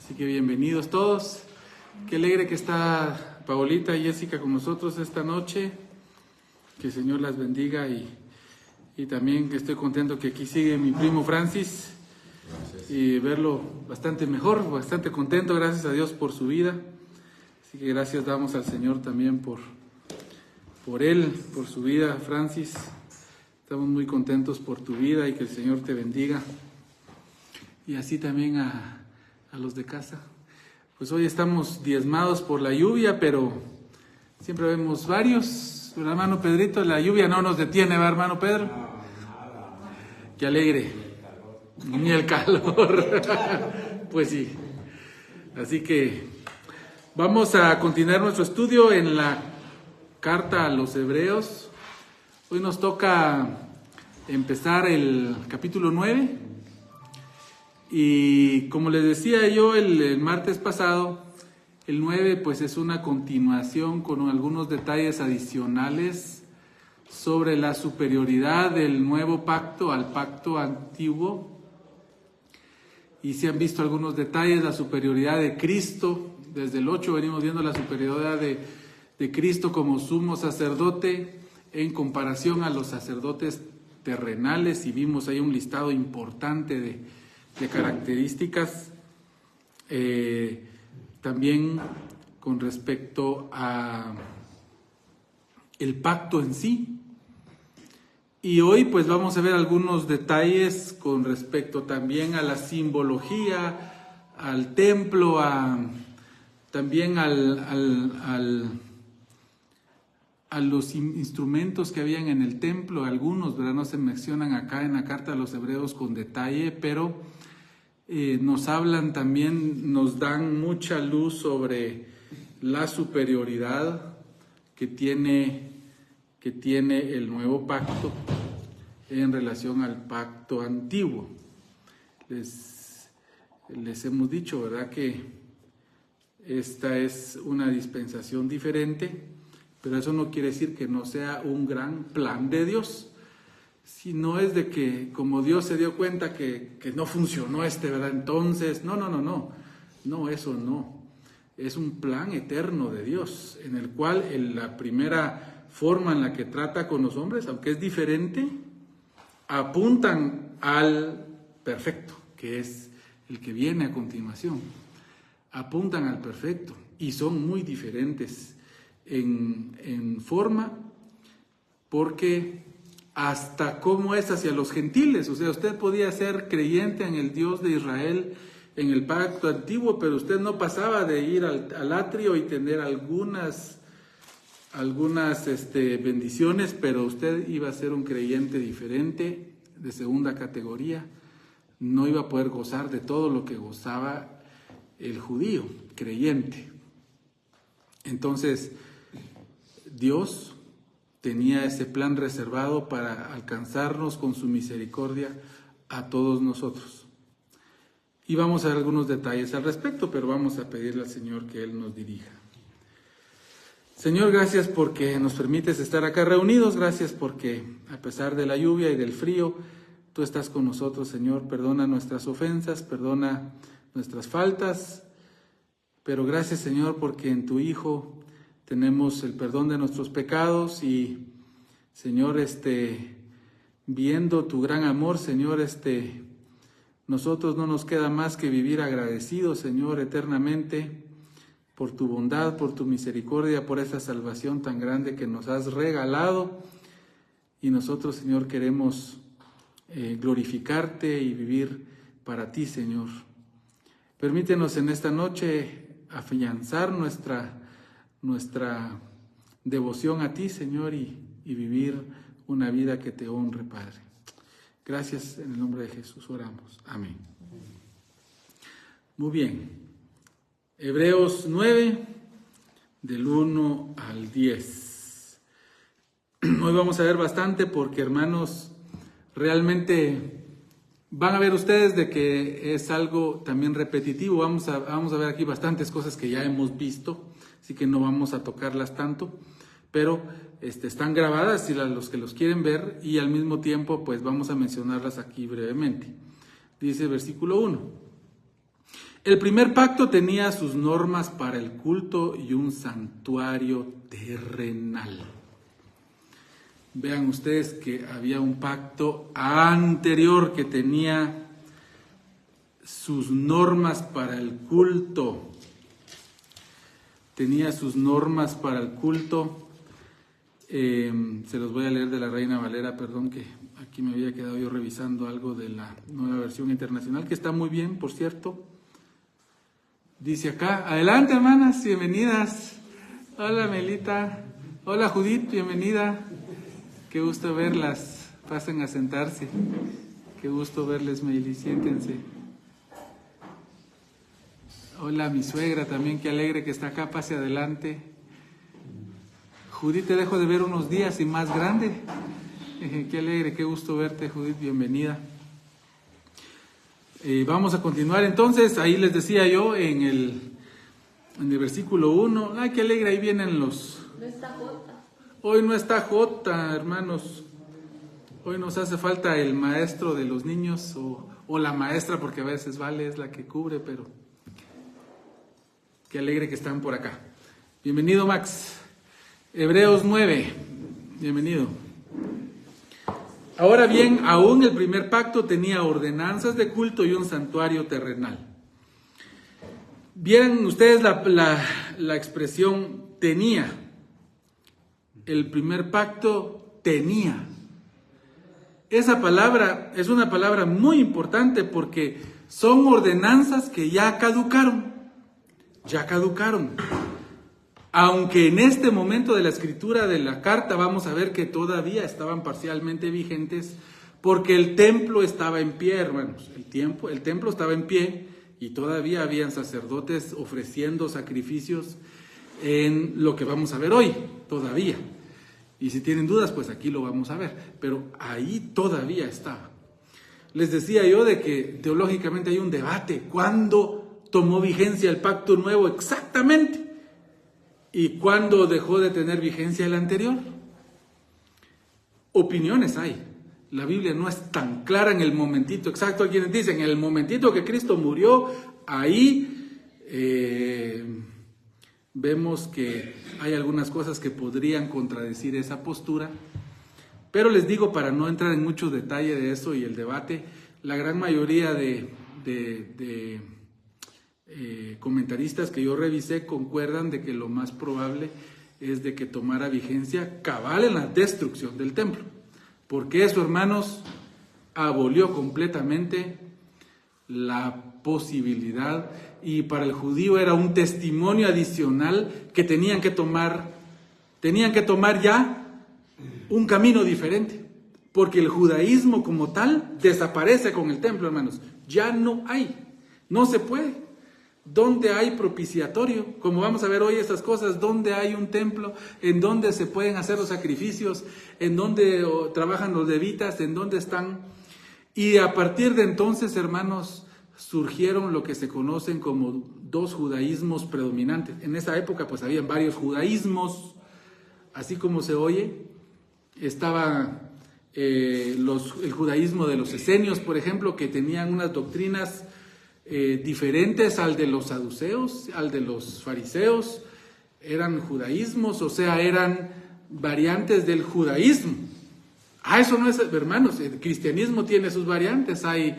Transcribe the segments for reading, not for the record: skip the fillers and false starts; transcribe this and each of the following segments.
Así que bienvenidos todos. Qué alegre que está Paolita y Jessica con nosotros esta noche. Que el Señor las bendiga y también estoy contento que aquí sigue mi primo Francis. Gracias. Y verlo bastante mejor, bastante contento, gracias a Dios por su vida. Así que gracias damos al Señor también por él, por su vida, Francis. Estamos muy contentos por tu vida y que el Señor te bendiga. Y así también a los de casa. Pues hoy estamos diezmados por la lluvia, pero siempre vemos varios. El hermano Pedrito, la lluvia no nos detiene, ¿va, hermano Pedro? Qué alegre. Ni el calor. Pues sí. Así que vamos a continuar nuestro estudio en la carta a los Hebreos. Hoy nos toca empezar el capítulo 9. Y como les decía yo el martes pasado, el 9 pues es una continuación con algunos detalles adicionales sobre la superioridad del nuevo pacto al pacto antiguo. Y se han visto algunos detalles, la superioridad de Cristo. Desde el 8 venimos viendo la superioridad de Cristo como sumo sacerdote en comparación a los sacerdotes terrenales, y vimos ahí un listado importante de características, también con respecto a el pacto en sí. Y hoy pues vamos a ver algunos detalles con respecto también a la simbología, al templo, también a los instrumentos que habían en el templo. Algunos, ¿verdad?, no se mencionan acá en la carta a los Hebreos con detalle, pero nos hablan también, nos dan mucha luz sobre la superioridad que tiene el nuevo pacto en relación al pacto antiguo. Les hemos dicho, ¿verdad?, que esta es una dispensación diferente, pero eso no quiere decir que no sea un gran plan de Dios, sino es de que como Dios se dio cuenta que no funcionó ¿verdad? Entonces, no, eso no. Es un plan eterno de Dios, en el cual la primera forma en la que trata con los hombres, aunque es diferente, apuntan al perfecto, que es el que viene a continuación. Apuntan al perfecto y son muy diferentes en forma, porque hasta cómo es hacia los gentiles. O sea, usted podía ser creyente en el Dios de Israel en el pacto antiguo, pero usted no pasaba de ir al atrio y tener algunas bendiciones, pero usted iba a ser un creyente diferente, de segunda categoría. No iba a poder gozar de todo lo que gozaba el judío creyente. Entonces, Dios tenía ese plan reservado para alcanzarnos con su misericordia a todos nosotros. Y vamos a ver algunos detalles al respecto, pero vamos a pedirle al Señor que Él nos dirija. Señor, gracias porque nos permites estar acá reunidos. Gracias porque a pesar de la lluvia y del frío, Tú estás con nosotros, Señor. Perdona nuestras ofensas, perdona nuestras faltas. Pero gracias, Señor, porque en Tu Hijo tenemos el perdón de nuestros pecados y, Señor, viendo Tu gran amor, Señor, nosotros no nos queda más que vivir agradecidos, Señor, eternamente por Tu bondad, por Tu misericordia, por esa salvación tan grande que nos has regalado. Y nosotros, Señor, queremos glorificarte y vivir para Ti, Señor. Permítenos en esta noche afianzar nuestra devoción a Ti, Señor, y vivir una vida que Te honre, Padre. Gracias, en el nombre de Jesús oramos. Amén. Muy bien. Hebreos 9, del 1 al 10. Hoy vamos a ver bastante porque, hermanos, realmente van a ver ustedes de que es algo también repetitivo. Vamos a ver aquí bastantes cosas que ya hemos visto, así que no vamos a tocarlas tanto, pero están grabadas y los que los quieren ver, y al mismo tiempo pues vamos a mencionarlas aquí brevemente. Dice versículo 1: El primer pacto tenía sus normas para el culto y un santuario terrenal. Vean ustedes que había un pacto anterior que tenía sus normas para el culto. Tenía sus normas para el culto. Se los voy a leer de la Reina Valera, perdón, que aquí me había quedado yo revisando algo de la nueva versión internacional, que está muy bien, por cierto. Dice acá, adelante hermanas, bienvenidas. Hola Melita, hola Judith, bienvenida. Qué gusto verlas, pasen a sentarse. Qué gusto verles, Meili, siéntense. Hola mi suegra también, qué alegre que está acá, pase adelante. Judith, te dejo de ver unos días y más grande. Qué alegre, qué gusto verte, Judith, bienvenida. Vamos a continuar entonces, ahí les decía yo en el versículo 1, ay, qué alegre, ahí vienen los... No está Jota. Hoy no está Jota, hermanos. Hoy nos hace falta el maestro de los niños o la maestra, porque a veces Vale es la que cubre, pero qué alegre que están por acá. Bienvenido, Max. Hebreos 9, bienvenido. Ahora bien, aún el primer pacto tenía ordenanzas de culto y un santuario terrenal. Vieron ustedes la expresión tenía. El primer pacto tenía. Esa palabra es una palabra muy importante porque son ordenanzas que ya caducaron. Ya caducaron. Aunque en este momento de la escritura de la carta vamos a ver que todavía estaban parcialmente vigentes porque el templo estaba en pie, hermanos. El templo estaba en pie y todavía habían sacerdotes ofreciendo sacrificios en lo que vamos a ver hoy, todavía. Y si tienen dudas, pues aquí lo vamos a ver. Pero ahí todavía estaba. Les decía yo de que teológicamente hay un debate. ¿Cuándo tomó vigencia el pacto nuevo exactamente? ¿Y cuándo dejó de tener vigencia el anterior? Opiniones hay. La Biblia no es tan clara en el momentito exacto. Hay quienes dicen, en el momentito que Cristo murió, ahí vemos que hay algunas cosas que podrían contradecir esa postura. Pero les digo, para no entrar en mucho detalle de eso y el debate, la gran mayoría de comentaristas que yo revisé concuerdan de que lo más probable es de que tomara vigencia cabal en la destrucción del templo, porque eso, hermanos, abolió completamente la posibilidad, y para el judío era un testimonio adicional que tenían que tomar ya un camino diferente, porque el judaísmo como tal desaparece con el templo, hermanos. Ya no hay, no se puede. ¿Dónde hay propiciatorio? Como vamos a ver hoy estas cosas, ¿dónde hay un templo? ¿En dónde se pueden hacer los sacrificios? ¿En dónde trabajan los levitas? ¿En dónde están? Y a partir de entonces, hermanos, surgieron lo que se conocen como dos judaísmos predominantes. En esa época pues habían varios judaísmos, así como se oye. Estaba el judaísmo de los esenios, por ejemplo, que tenían unas doctrinas diferentes al de los saduceos, al de los fariseos. Eran judaísmos, o sea, eran variantes del judaísmo. Eso no es, hermanos, el cristianismo tiene sus variantes. Hay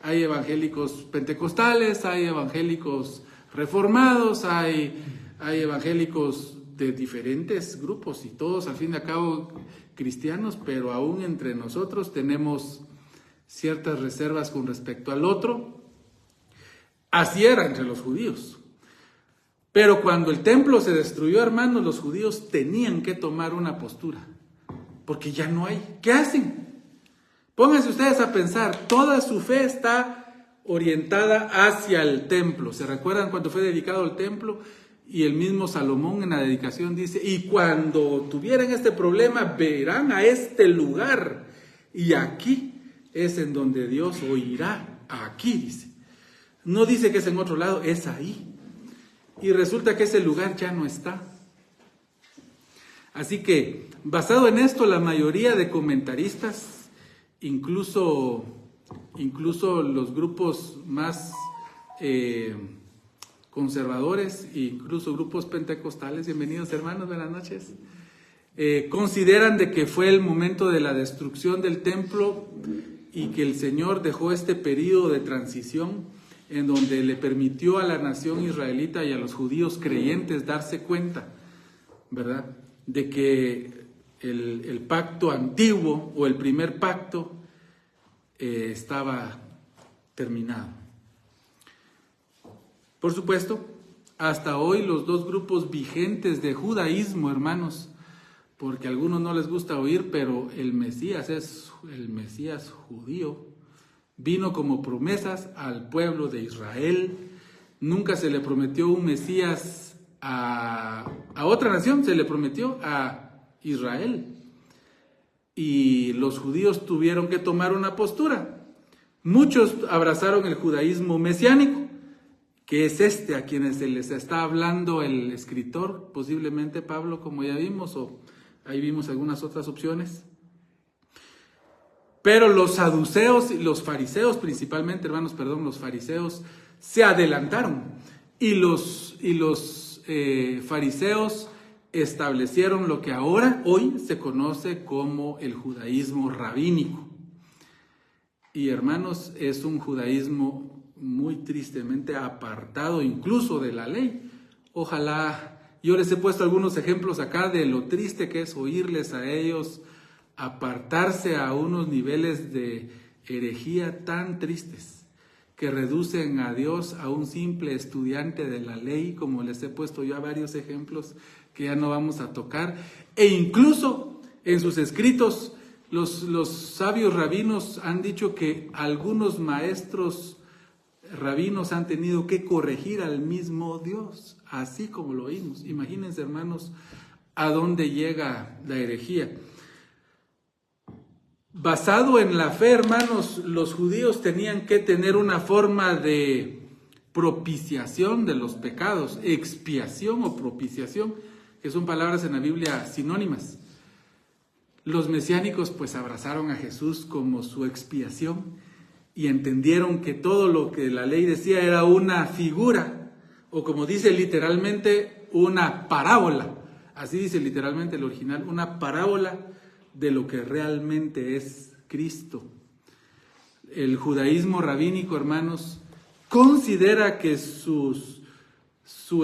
evangélicos pentecostales, hay evangélicos reformados, hay evangélicos de diferentes grupos y todos al fin y al cabo cristianos, pero aún entre nosotros tenemos ciertas reservas con respecto al otro. Así era entre los judíos. Pero cuando el templo se destruyó, hermanos, los judíos tenían que tomar una postura, porque ya no hay. ¿Qué hacen? Pónganse ustedes a pensar, toda su fe está orientada hacia el templo. ¿Se recuerdan cuando fue dedicado el templo? Y el mismo Salomón en la dedicación dice, y cuando tuvieran este problema, verán a este lugar, y aquí es en donde Dios oirá. Aquí dice. No dice que es en otro lado, es ahí. Y resulta que ese lugar ya no está. Así que, basado en esto, la mayoría de comentaristas, incluso los grupos más conservadores e incluso grupos pentecostales, bienvenidos hermanos, buenas noches, consideran de que fue el momento de la destrucción del templo y que el Señor dejó este periodo de transición en donde le permitió a la nación israelita y a los judíos creyentes darse cuenta, ¿verdad?, de que el pacto antiguo o el primer pacto estaba terminado. Por supuesto, hasta hoy los dos grupos vigentes de judaísmo, hermanos, porque a algunos no les gusta oír, pero el Mesías es el Mesías judío, vino como promesas al pueblo de Israel. Nunca se le prometió un Mesías a otra nación, se le prometió a Israel. Y los judíos tuvieron que tomar una postura. Muchos abrazaron el judaísmo mesiánico, que es a quienes se les está hablando el escritor, posiblemente Pablo, como ya vimos, o ahí vimos algunas otras opciones. Pero los saduceos y los fariseos, principalmente, hermanos, los fariseos se adelantaron y los fariseos establecieron lo que hoy se conoce como el judaísmo rabínico. Y hermanos, es un judaísmo muy tristemente apartado incluso de la ley. Ojalá, yo les he puesto algunos ejemplos acá de lo triste que es oírles a ellos apartarse a unos niveles de herejía tan tristes que reducen a Dios a un simple estudiante de la ley, como les he puesto yo a varios ejemplos que ya no vamos a tocar, e incluso en sus escritos los sabios rabinos han dicho que algunos maestros rabinos han tenido que corregir al mismo Dios, así como lo oímos. Imagínense, hermanos, a dónde llega la herejía. Basado en la fe, hermanos, los judíos tenían que tener una forma de propiciación de los pecados, expiación o propiciación, que son palabras en la Biblia sinónimas. Los mesiánicos pues abrazaron a Jesús como su expiación y entendieron que todo lo que la ley decía era una figura, o como dice literalmente, una parábola. Así dice literalmente el original, una parábola de lo que realmente es Cristo. El judaísmo rabínico, hermanos, considera que su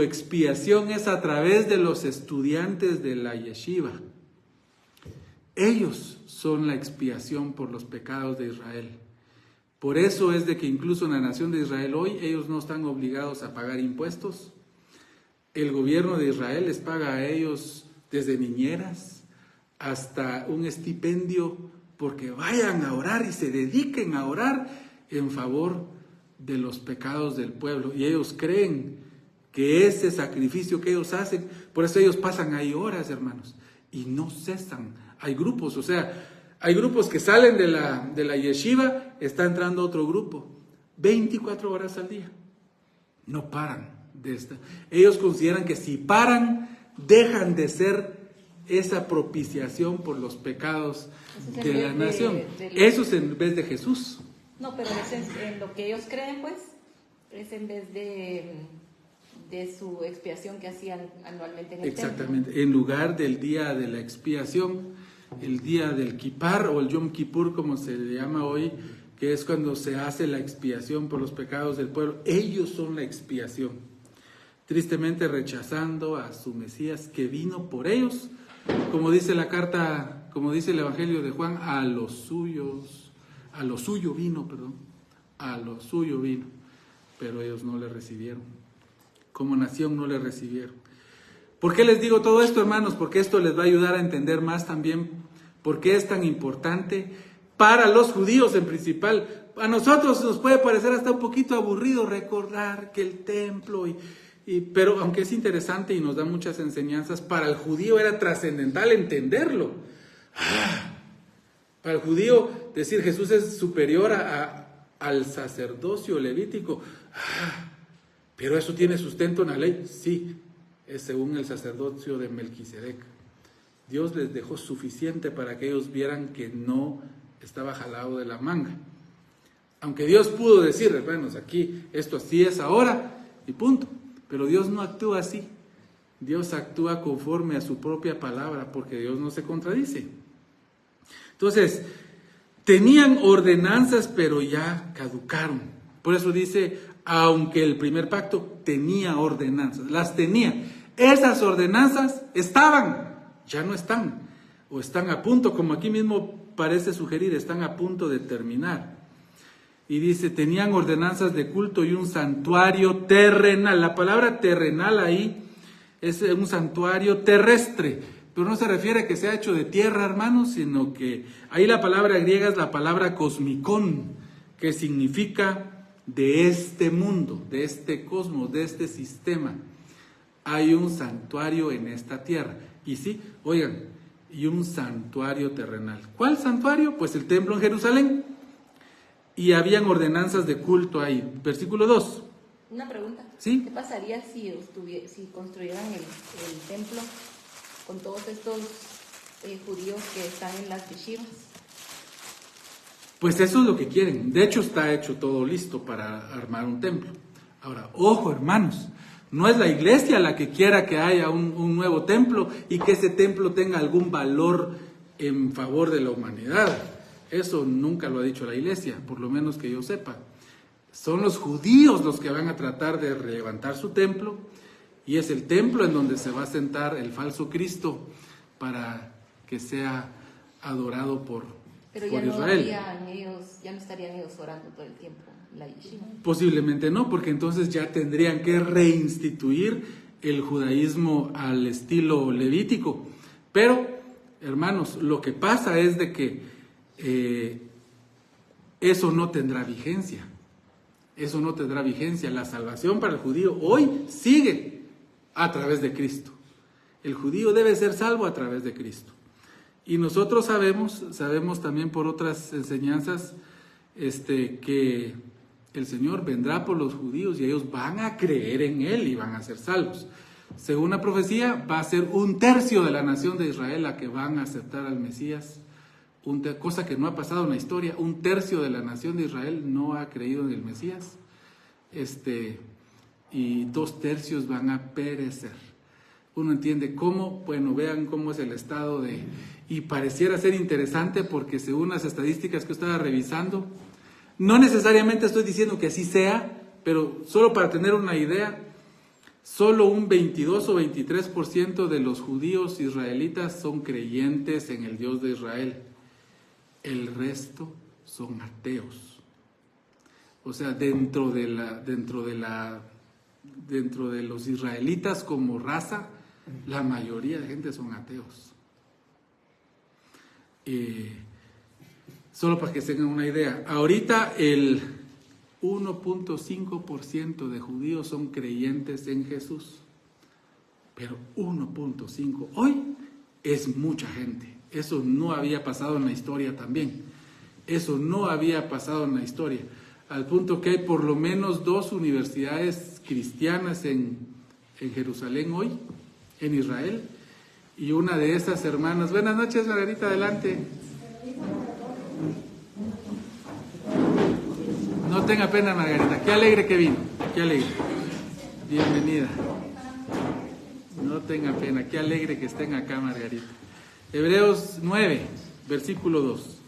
expiación es a través de los estudiantes de la yeshiva. Ellos son la expiación por los pecados de Israel. Por eso es de que incluso en la nación de Israel hoy ellos no están obligados a pagar impuestos. El gobierno de Israel les paga a ellos desde niñeras hasta un estipendio porque vayan a orar y se dediquen a orar en favor de los pecados del pueblo. Y ellos creen que ese sacrificio que ellos hacen, por eso ellos pasan ahí horas, hermanos, y no cesan. Hay grupos, hay grupos que salen de la yeshiva, está entrando otro grupo, 24 horas al día. No paran de esta. Ellos consideran que si paran, dejan de ser esa propiciación por los pecados de la nación. Eso es en vez de Jesús. No, pero es en lo que ellos creen, pues, es en vez de su expiación que hacían anualmente en el Exactamente, templo. en lugar del día de la expiación, el día del Kippur o el Yom Kippur, como se le llama hoy, que es cuando se hace la expiación por los pecados del pueblo. Ellos son la expiación, tristemente rechazando a su Mesías que vino por ellos, como dice la carta, como dice el Evangelio de Juan, a lo suyo vino, pero ellos no le recibieron. Como nación no le recibieron. ¿Por qué les digo todo esto, hermanos? Porque esto les va a ayudar a entender más también por qué es tan importante para los judíos en principal. A nosotros nos puede parecer hasta un poquito aburrido recordar que el templo, pero aunque es interesante y nos da muchas enseñanzas, para el judío era trascendental entenderlo. Para el judío decir Jesús es superior al sacerdocio levítico. Pero eso tiene sustento en la ley. Sí, es según el sacerdocio de Melquisedec. Dios les dejó suficiente para que ellos vieran que no estaba jalado de la manga. Aunque Dios pudo decir, hermanos, aquí esto así es ahora y punto. Pero Dios no actúa así. Dios actúa conforme a su propia palabra, porque Dios no se contradice. Entonces, tenían ordenanzas, pero ya caducaron. Por eso dice, aunque el primer pacto tenía ordenanzas, las tenía. Esas ordenanzas estaban, ya no están, o están a punto, como aquí mismo parece sugerir, están a punto de terminar. Y dice, tenían ordenanzas de culto y un santuario terrenal. La palabra terrenal ahí es un santuario terrestre, pero no se refiere a que sea hecho de tierra, hermanos, sino que ahí la palabra griega es la palabra cosmicón, que significa de este mundo, de este cosmos, de este sistema. Hay un santuario en esta tierra. Y sí, oigan, y un santuario terrenal. ¿Cuál santuario? Pues el templo en Jerusalén. Y habían ordenanzas de culto ahí. Versículo 2. Una pregunta. ¿Sí? ¿Qué pasaría si construyeran el templo con todos estos judíos que están en las yeshivas? Pues eso es lo que quieren. De hecho, está hecho todo listo para armar un templo. Ahora, ojo, hermanos, no es la iglesia la que quiera que haya un nuevo templo y que ese templo tenga algún valor en favor de la humanidad. Eso nunca lo ha dicho la iglesia, por lo menos que yo sepa. Son los judíos los que van a tratar de levantar su templo, y es el templo en donde se va a sentar el falso Cristo para que sea adorado por Israel. Ya no estarían ellos orando todo el tiempo la yeshiva. Posiblemente no, porque entonces ya tendrían que reinstituir el judaísmo al estilo levítico. Pero, hermanos, lo que pasa es de que eso no tendrá vigencia. Eso no tendrá vigencia. La salvación para el judío hoy sigue a través de Cristo. El judío debe ser salvo a través de Cristo. Y nosotros sabemos también por otras enseñanzas que el Señor vendrá por los judíos y ellos van a creer en Él y van a ser salvos. Según la profecía, va a ser 1/3 de la nación de Israel la que van a aceptar al Mesías. Cosa que no ha pasado en la historia. 1/3 de la nación de Israel no ha creído en el Mesías. Y 2/3 van a perecer. Uno entiende cómo, bueno, vean cómo es el estado de... Y pareciera ser interesante porque según las estadísticas que estaba revisando, no necesariamente estoy diciendo que así sea, pero solo para tener una idea, solo un 22 o 23% de los judíos israelitas son creyentes en el Dios de Israel. El resto son ateos. O sea, dentro de los israelitas como raza, la mayoría de gente son ateos. Solo para que tengan una idea, ahorita el 1.5% de judíos son creyentes en Jesús, pero 1.5 hoy es mucha gente. Eso no había pasado en la historia también. Eso no había pasado en la historia. Al punto que hay por lo menos 2 universidades cristianas en Jerusalén hoy, en Israel. Y una de esas hermanas... Buenas noches, Margarita, adelante. No tenga pena, Margarita. Qué alegre que vino. Qué alegre. Bienvenida. No tenga pena. Qué alegre que estén acá, Margarita. Hebreos 9, versículo 2.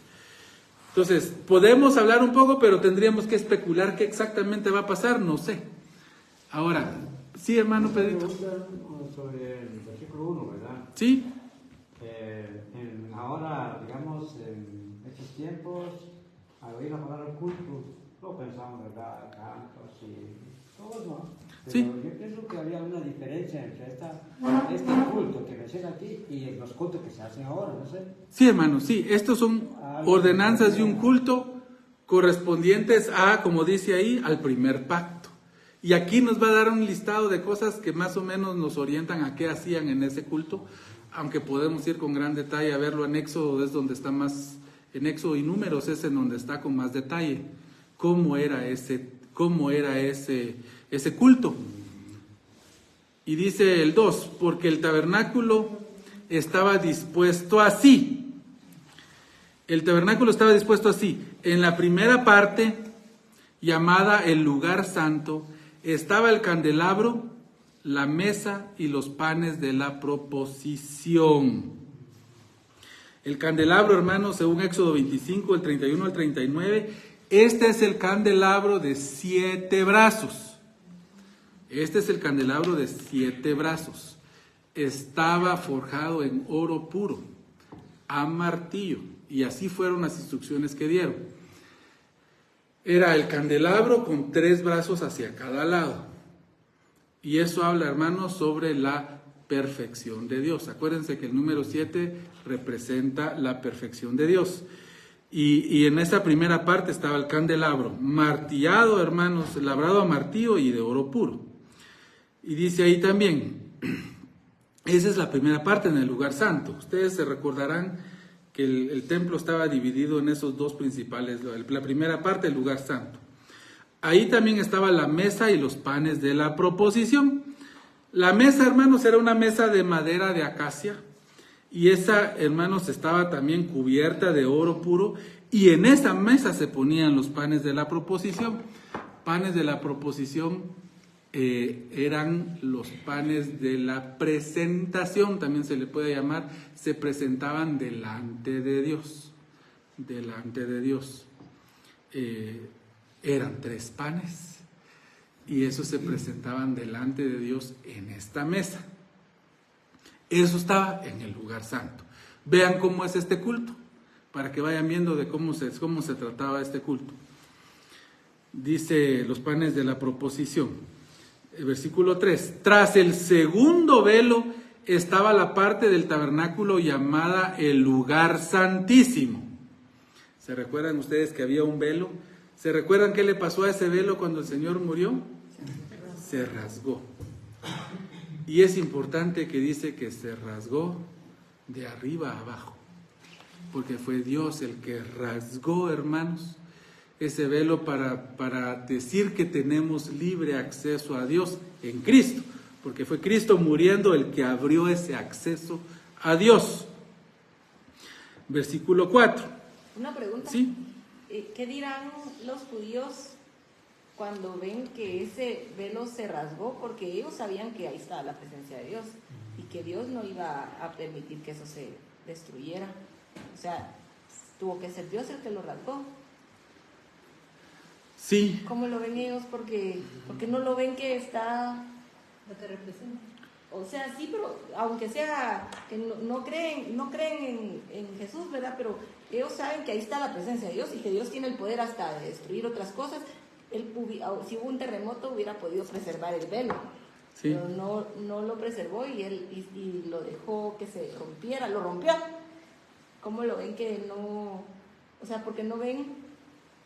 Entonces, podemos hablar un poco, pero tendríamos que especular qué exactamente va a pasar, no sé. Ahora, sí, hermano Pedrito. Sobre el versículo 1, ¿verdad? Sí. Ahora, digamos, en estos tiempos, al oír la palabra culto, no pensamos, ¿verdad? Cantos y todo, ¿no? Pero Sí. yo pienso que había una diferencia entre este culto que menciona aquí y los cultos que se hacen ahora, no sé. Sí, hermano, sí. Estos son ordenanzas de un culto correspondientes a, como dice ahí, al primer pacto. Y aquí nos va a dar un listado de cosas que más o menos nos orientan a qué hacían en ese culto, aunque podemos ir con gran detalle a verlo en Éxodo, es donde está más, en Éxodo y Números es en donde está con más detalle, cómo era ese culto. Y dice el 2, porque el tabernáculo estaba dispuesto así. El tabernáculo estaba dispuesto así. En la primera parte llamada el lugar santo, estaba el candelabro, la mesa y los panes de la proposición. El candelabro, hermanos, según Éxodo 25, el 31 al 39, este es el candelabro de 7 brazos. Este es el candelabro de 7 brazos. Estaba forjado en oro puro, a martillo, y así fueron las instrucciones que dieron. Era el candelabro con 3 brazos hacia cada lado. Y eso habla, hermanos, sobre la perfección de Dios. Acuérdense que el número 7 representa la perfección de Dios. Y en esta primera parte estaba el candelabro, martillado, hermanos, labrado a martillo y de oro puro. Y dice ahí también, esa es la primera parte en el lugar santo. Ustedes se recordarán que el templo estaba dividido en esos 2 principales. La primera parte, el lugar santo. Ahí también estaba la mesa y los panes de la proposición. La mesa, hermanos, era una mesa de madera de acacia. Y esa, hermanos, estaba también cubierta de oro puro. Y en esa mesa se ponían los panes de la proposición. Panes de la proposición eran los panes de la presentación, también se le puede llamar. Se presentaban delante de Dios. Delante de Dios. Eran 3 panes y esos se presentaban delante de Dios en esta mesa. Eso estaba en el lugar santo. Vean cómo es este culto, para que vayan viendo de cómo se trataba este culto. Dice los panes de la proposición, versículo 3. Tras el segundo velo estaba la parte del tabernáculo llamada el lugar santísimo. ¿Se recuerdan ustedes que había un velo? ¿Se recuerdan qué le pasó a ese velo cuando el Señor murió? Se rasgó. Y es importante que dice que se rasgó de arriba a abajo, porque fue Dios el que rasgó, hermanos, ese velo para decir que tenemos libre acceso a Dios en Cristo, porque fue Cristo muriendo el que abrió ese acceso a Dios. Versículo 4. Una pregunta. Sí. ¿Qué dirán los judíos cuando ven que ese velo se rasgó? Porque ellos sabían que ahí estaba la presencia de Dios y que Dios no iba a permitir que eso se destruyera. O sea, tuvo que ser Dios el que lo rasgó. Sí. ¿Cómo lo ven ellos? Porque no lo ven que está... Lo que representa. O sea, sí, pero aunque sea que no creen en Jesús, ¿verdad? Pero ellos saben que ahí está la presencia de Dios y que Dios tiene el poder hasta de destruir otras cosas. Si hubo un terremoto hubiera podido preservar el velo, sí. Pero no lo preservó y lo dejó que se rompiera, lo rompió. ¿Cómo lo ven que no? O sea, porque no ven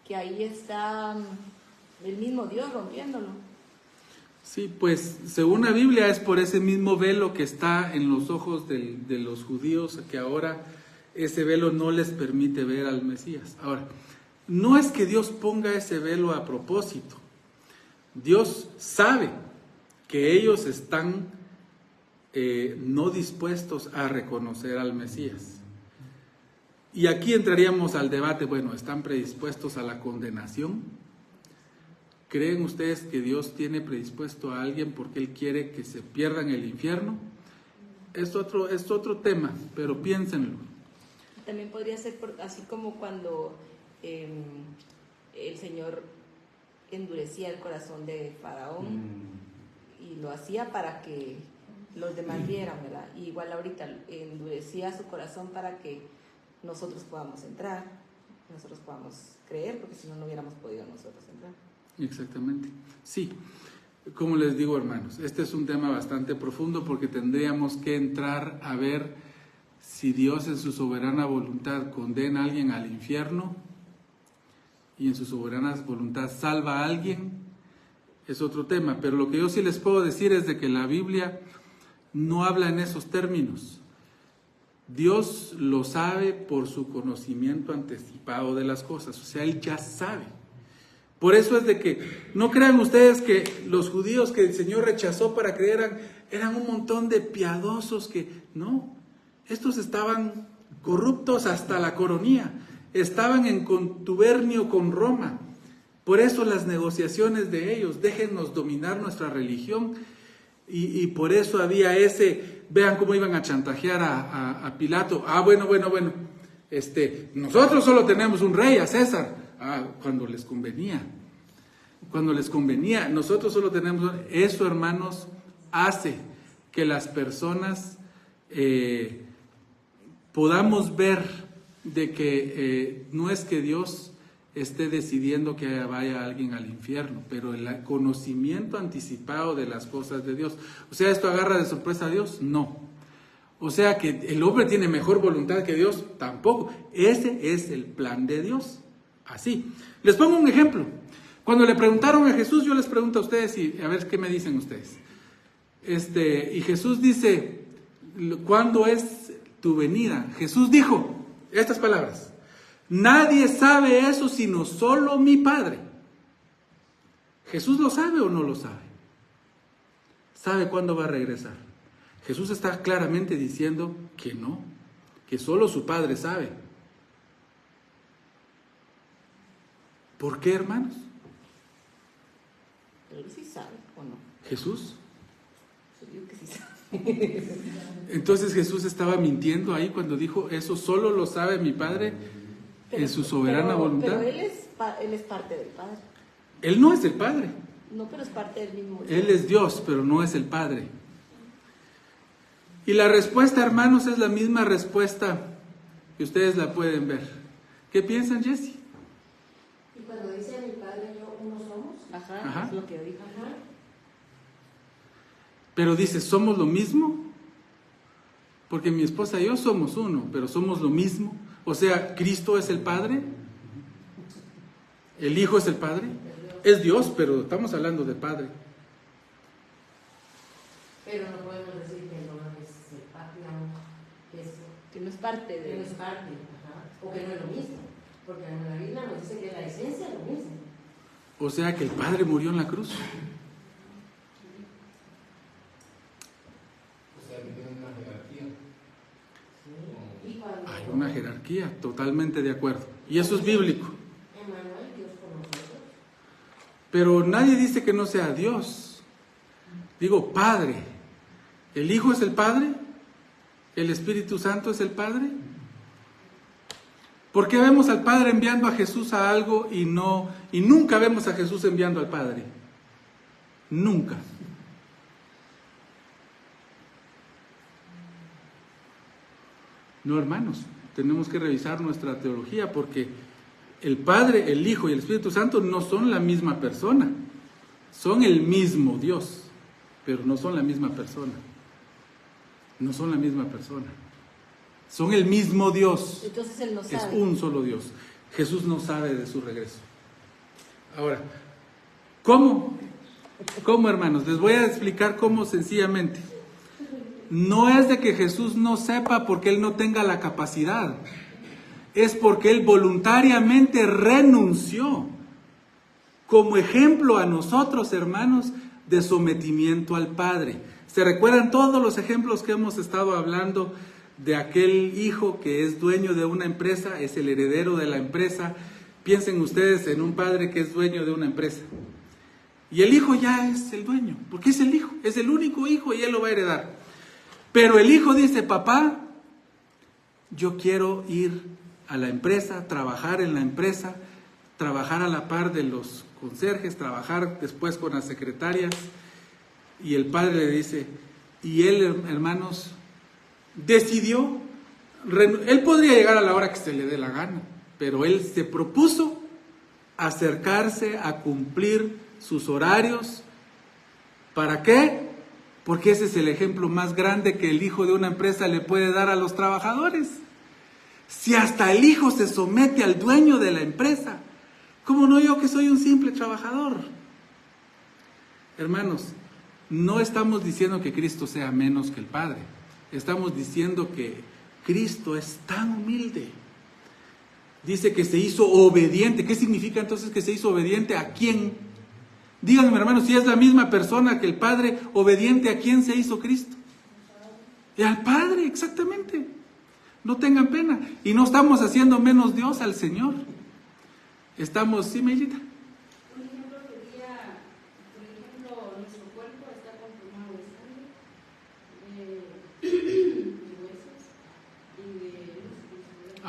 que ahí está el mismo Dios rompiéndolo. Sí, pues según la Biblia es por ese mismo velo que está en los ojos de los judíos, que ahora ese velo no les permite ver al Mesías. Ahora, no es que Dios ponga ese velo a propósito. Dios sabe que ellos están no dispuestos a reconocer al Mesías. Y aquí entraríamos al debate, bueno, ¿están predispuestos a la condenación? ¿Creen ustedes que Dios tiene predispuesto a alguien porque Él quiere que se pierda en el infierno? Es otro tema, pero piénsenlo. También podría ser así como cuando el Señor endurecía el corazón de Faraón y lo hacía para que los demás vieran, ¿verdad? Y igual ahorita endurecía su corazón para que nosotros podamos entrar, nosotros podamos creer, porque si no, no hubiéramos podido nosotros entrar. Exactamente. Sí, como les digo, hermanos, este es un tema bastante profundo porque tendríamos que entrar a ver si Dios en su soberana voluntad condena a alguien al infierno y en su soberana voluntad salva a alguien. Es otro tema, pero lo que yo sí les puedo decir es de que la Biblia no habla en esos términos. Dios lo sabe por su conocimiento anticipado de las cosas, o sea, Él ya sabe. Por eso es de que no crean ustedes que los judíos que el Señor rechazó para creer eran un montón de piadosos que no, estos estaban corruptos hasta la coronilla, estaban en contubernio con Roma, Por eso las negociaciones de ellos, déjennos dominar nuestra religión. Y por eso había vean cómo iban a chantajear a Pilato. Bueno. Nosotros solo tenemos un rey, a César. Cuando les convenía. Nosotros solo tenemos... Eso, hermanos, hace que las personas podamos ver de que no es que Dios esté decidiendo que vaya alguien al infierno, pero el conocimiento anticipado de las cosas de Dios. O sea, ¿esto agarra de sorpresa a Dios? No. O sea, que el hombre tiene mejor voluntad que Dios, tampoco. Ese es el plan de Dios. Así. Les pongo un ejemplo. Cuando le preguntaron a Jesús, yo les pregunto a ustedes y a ver qué me dicen ustedes. Y Jesús dice, ¿cuándo es tu venida? Jesús dijo estas palabras: nadie sabe eso sino solo mi Padre. ¿Jesús lo sabe o no lo sabe? ¿Sabe cuándo va a regresar? Jesús está claramente diciendo que no, que solo su Padre sabe. ¿Por qué, hermanos? Pero él sí sabe, ¿o no? ¿Jesús? Yo digo que sí sabe. Entonces Jesús estaba mintiendo ahí cuando dijo, eso solo lo sabe mi Padre en su soberana voluntad. Pero él es parte del Padre. Él no es el Padre. No, pero es parte del mismo Dios. Él es Dios, pero no es el Padre. Y la respuesta, hermanos, es la misma respuesta que ustedes la pueden ver. ¿Qué piensan, Jessy? Y cuando dice mi Padre y yo uno somos. Ajá, es lo que dijo. Ajá. Pero dice, ¿somos lo mismo? Porque mi esposa y yo somos uno, pero ¿somos lo mismo? O sea, ¿Cristo es el Padre? ¿El Hijo es el Padre? Es Dios, pero estamos hablando de Padre. Pero no podemos decir que no es el Padre, Que no es parte de... que no es parte, ajá, o que no es lo mismo. Porque en la Biblia nos dice que la esencia es lo mismo. O sea, que el Padre murió en la cruz. Hay una jerarquía, totalmente de acuerdo. Y eso es bíblico. Emmanuel, Dios con nosotros. Pero nadie dice que no sea Dios. Digo, Padre. ¿El Hijo es el Padre? ¿El Espíritu Santo es el Padre? ¿Por qué vemos al Padre enviando a Jesús a algo y nunca vemos a Jesús enviando al Padre? Nunca. No, hermanos, tenemos que revisar nuestra teología porque el Padre, el Hijo y el Espíritu Santo no son la misma persona. Son el mismo Dios, pero no son la misma persona. No son la misma persona. Son el mismo Dios. Entonces él no sabe. Es un solo Dios. Jesús no sabe de su regreso. Ahora, ¿cómo? ¿Cómo, hermanos? Les voy a explicar cómo sencillamente. No es de que Jesús no sepa porque Él no tenga la capacidad. Es porque Él voluntariamente renunció. Como ejemplo a nosotros, hermanos, de sometimiento al Padre. ¿Se recuerdan todos los ejemplos que hemos estado hablando de aquel hijo que es dueño de una empresa, es el heredero de la empresa? Piensen ustedes en un padre que es dueño de una empresa. Y el hijo ya es el dueño, porque es el hijo, es el único hijo y él lo va a heredar. Pero el hijo dice, papá, yo quiero ir a la empresa, trabajar en la empresa, trabajar a la par de los conserjes, trabajar después con las secretarias. Y el padre le dice, y él, hermanos, decidió, él podría llegar a la hora que se le dé la gana, pero él se propuso acercarse a cumplir sus horarios. ¿Para qué? Porque ese es el ejemplo más grande que el hijo de una empresa le puede dar a los trabajadores. Si hasta el hijo se somete al dueño de la empresa, ¿cómo no yo que soy un simple trabajador? Hermanos, no estamos diciendo que Cristo sea menos que el Padre. Estamos diciendo que Cristo es tan humilde. Dice que se hizo obediente. ¿Qué significa entonces que se hizo obediente? ¿A quién? Díganme, hermanos, si es la misma persona que el Padre, obediente, ¿a quién se hizo Cristo? Y al Padre, exactamente. No tengan pena. Y no estamos haciendo menos Dios al Señor. Estamos, ¿sí, Meilita?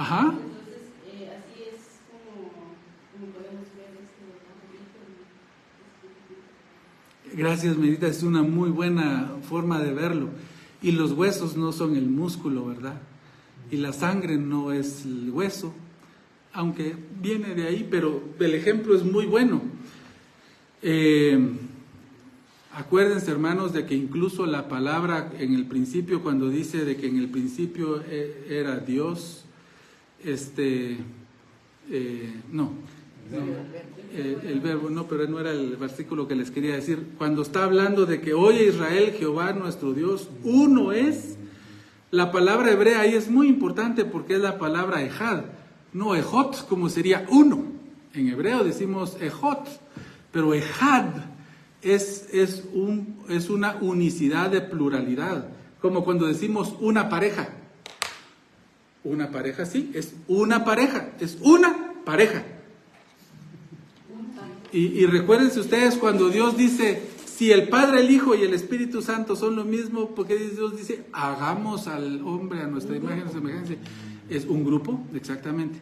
Ajá. Entonces, así es como podemos ver Gracias, Medita, es una muy buena forma de verlo. Y los huesos no son el músculo, ¿verdad? Y la sangre no es el hueso, aunque viene de ahí, pero el ejemplo es muy bueno. Acuérdense, hermanos, de que incluso la palabra en el principio, cuando dice de que en el principio era Dios, el verbo, no, pero no era el versículo que les quería decir. Cuando está hablando de que oye Israel, Jehová nuestro Dios, uno es, la palabra hebrea ahí es muy importante porque es la palabra ejad, no ejot, como sería uno. En hebreo decimos ejot, pero ejad es una unicidad de pluralidad, como cuando decimos una pareja. Una pareja, sí, es una pareja, es una pareja. Y recuérdense ustedes cuando Dios dice, si el Padre, el Hijo y el Espíritu Santo son lo mismo, porque Dios dice, hagamos al hombre a nuestra imagen y semejanza. Es un grupo, exactamente.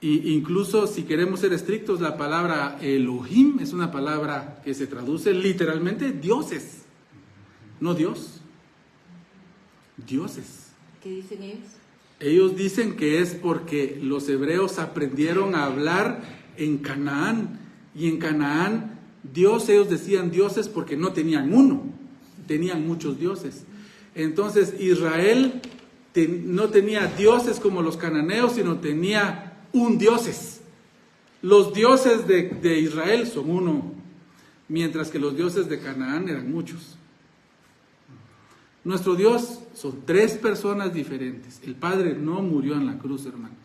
Y incluso si queremos ser estrictos, la palabra Elohim es una palabra que se traduce literalmente dioses, no Dios, dioses. ¿Qué dicen ellos? Ellos dicen que es porque los hebreos aprendieron a hablar en Canaán, y en Canaán ellos decían dioses porque no tenían uno, tenían muchos dioses. Entonces Israel no tenía dioses como los cananeos, sino tenía un dioses. Los dioses de Israel son uno, mientras que los dioses de Canaán eran muchos. Nuestro Dios son 3 personas diferentes. El Padre no murió en la cruz, hermanos.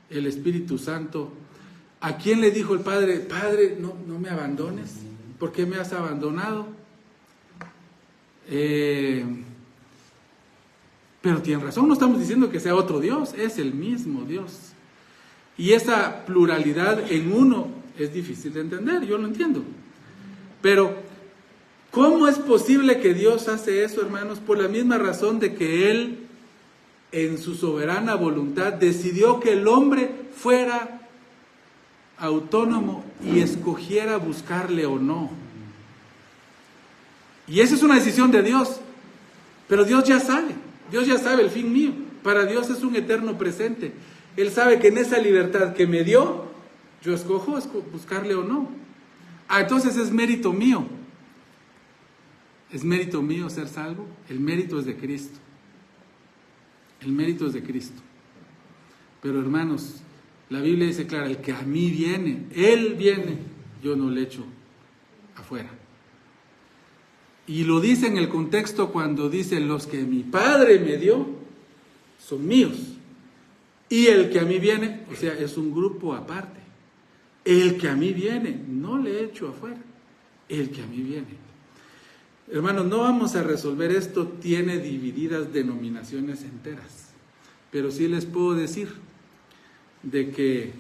El Espíritu Santo, ¿a quién le dijo el Padre? Padre, no me abandones. ¿Por qué me has abandonado? Pero tienen razón, no estamos diciendo que sea otro Dios, es el mismo Dios. Y esa pluralidad en uno es difícil de entender, yo lo entiendo. Pero, ¿cómo es posible que Dios hace eso, hermanos? Por la misma razón de que Él, en su soberana voluntad, decidió que el hombre fuera autónomo y escogiera buscarle o no. Y esa es una decisión de Dios. Pero Dios ya sabe el fin mío. Para Dios es un eterno presente. Él sabe que en esa libertad que me dio, yo escojo buscarle o no. Entonces es mérito mío. ¿Es mérito mío ser salvo? El mérito es de Cristo. El mérito es de Cristo. Pero hermanos, la Biblia dice clara, el que a mí viene, Él viene, yo no le echo afuera. Y lo dice en el contexto cuando dice, los que mi Padre me dio, son míos. Y el que a mí viene, o sea, es un grupo aparte. El que a mí viene, no le echo afuera. El que a mí viene. Hermanos, no vamos a resolver esto, tiene divididas denominaciones enteras. Pero sí les puedo decir de que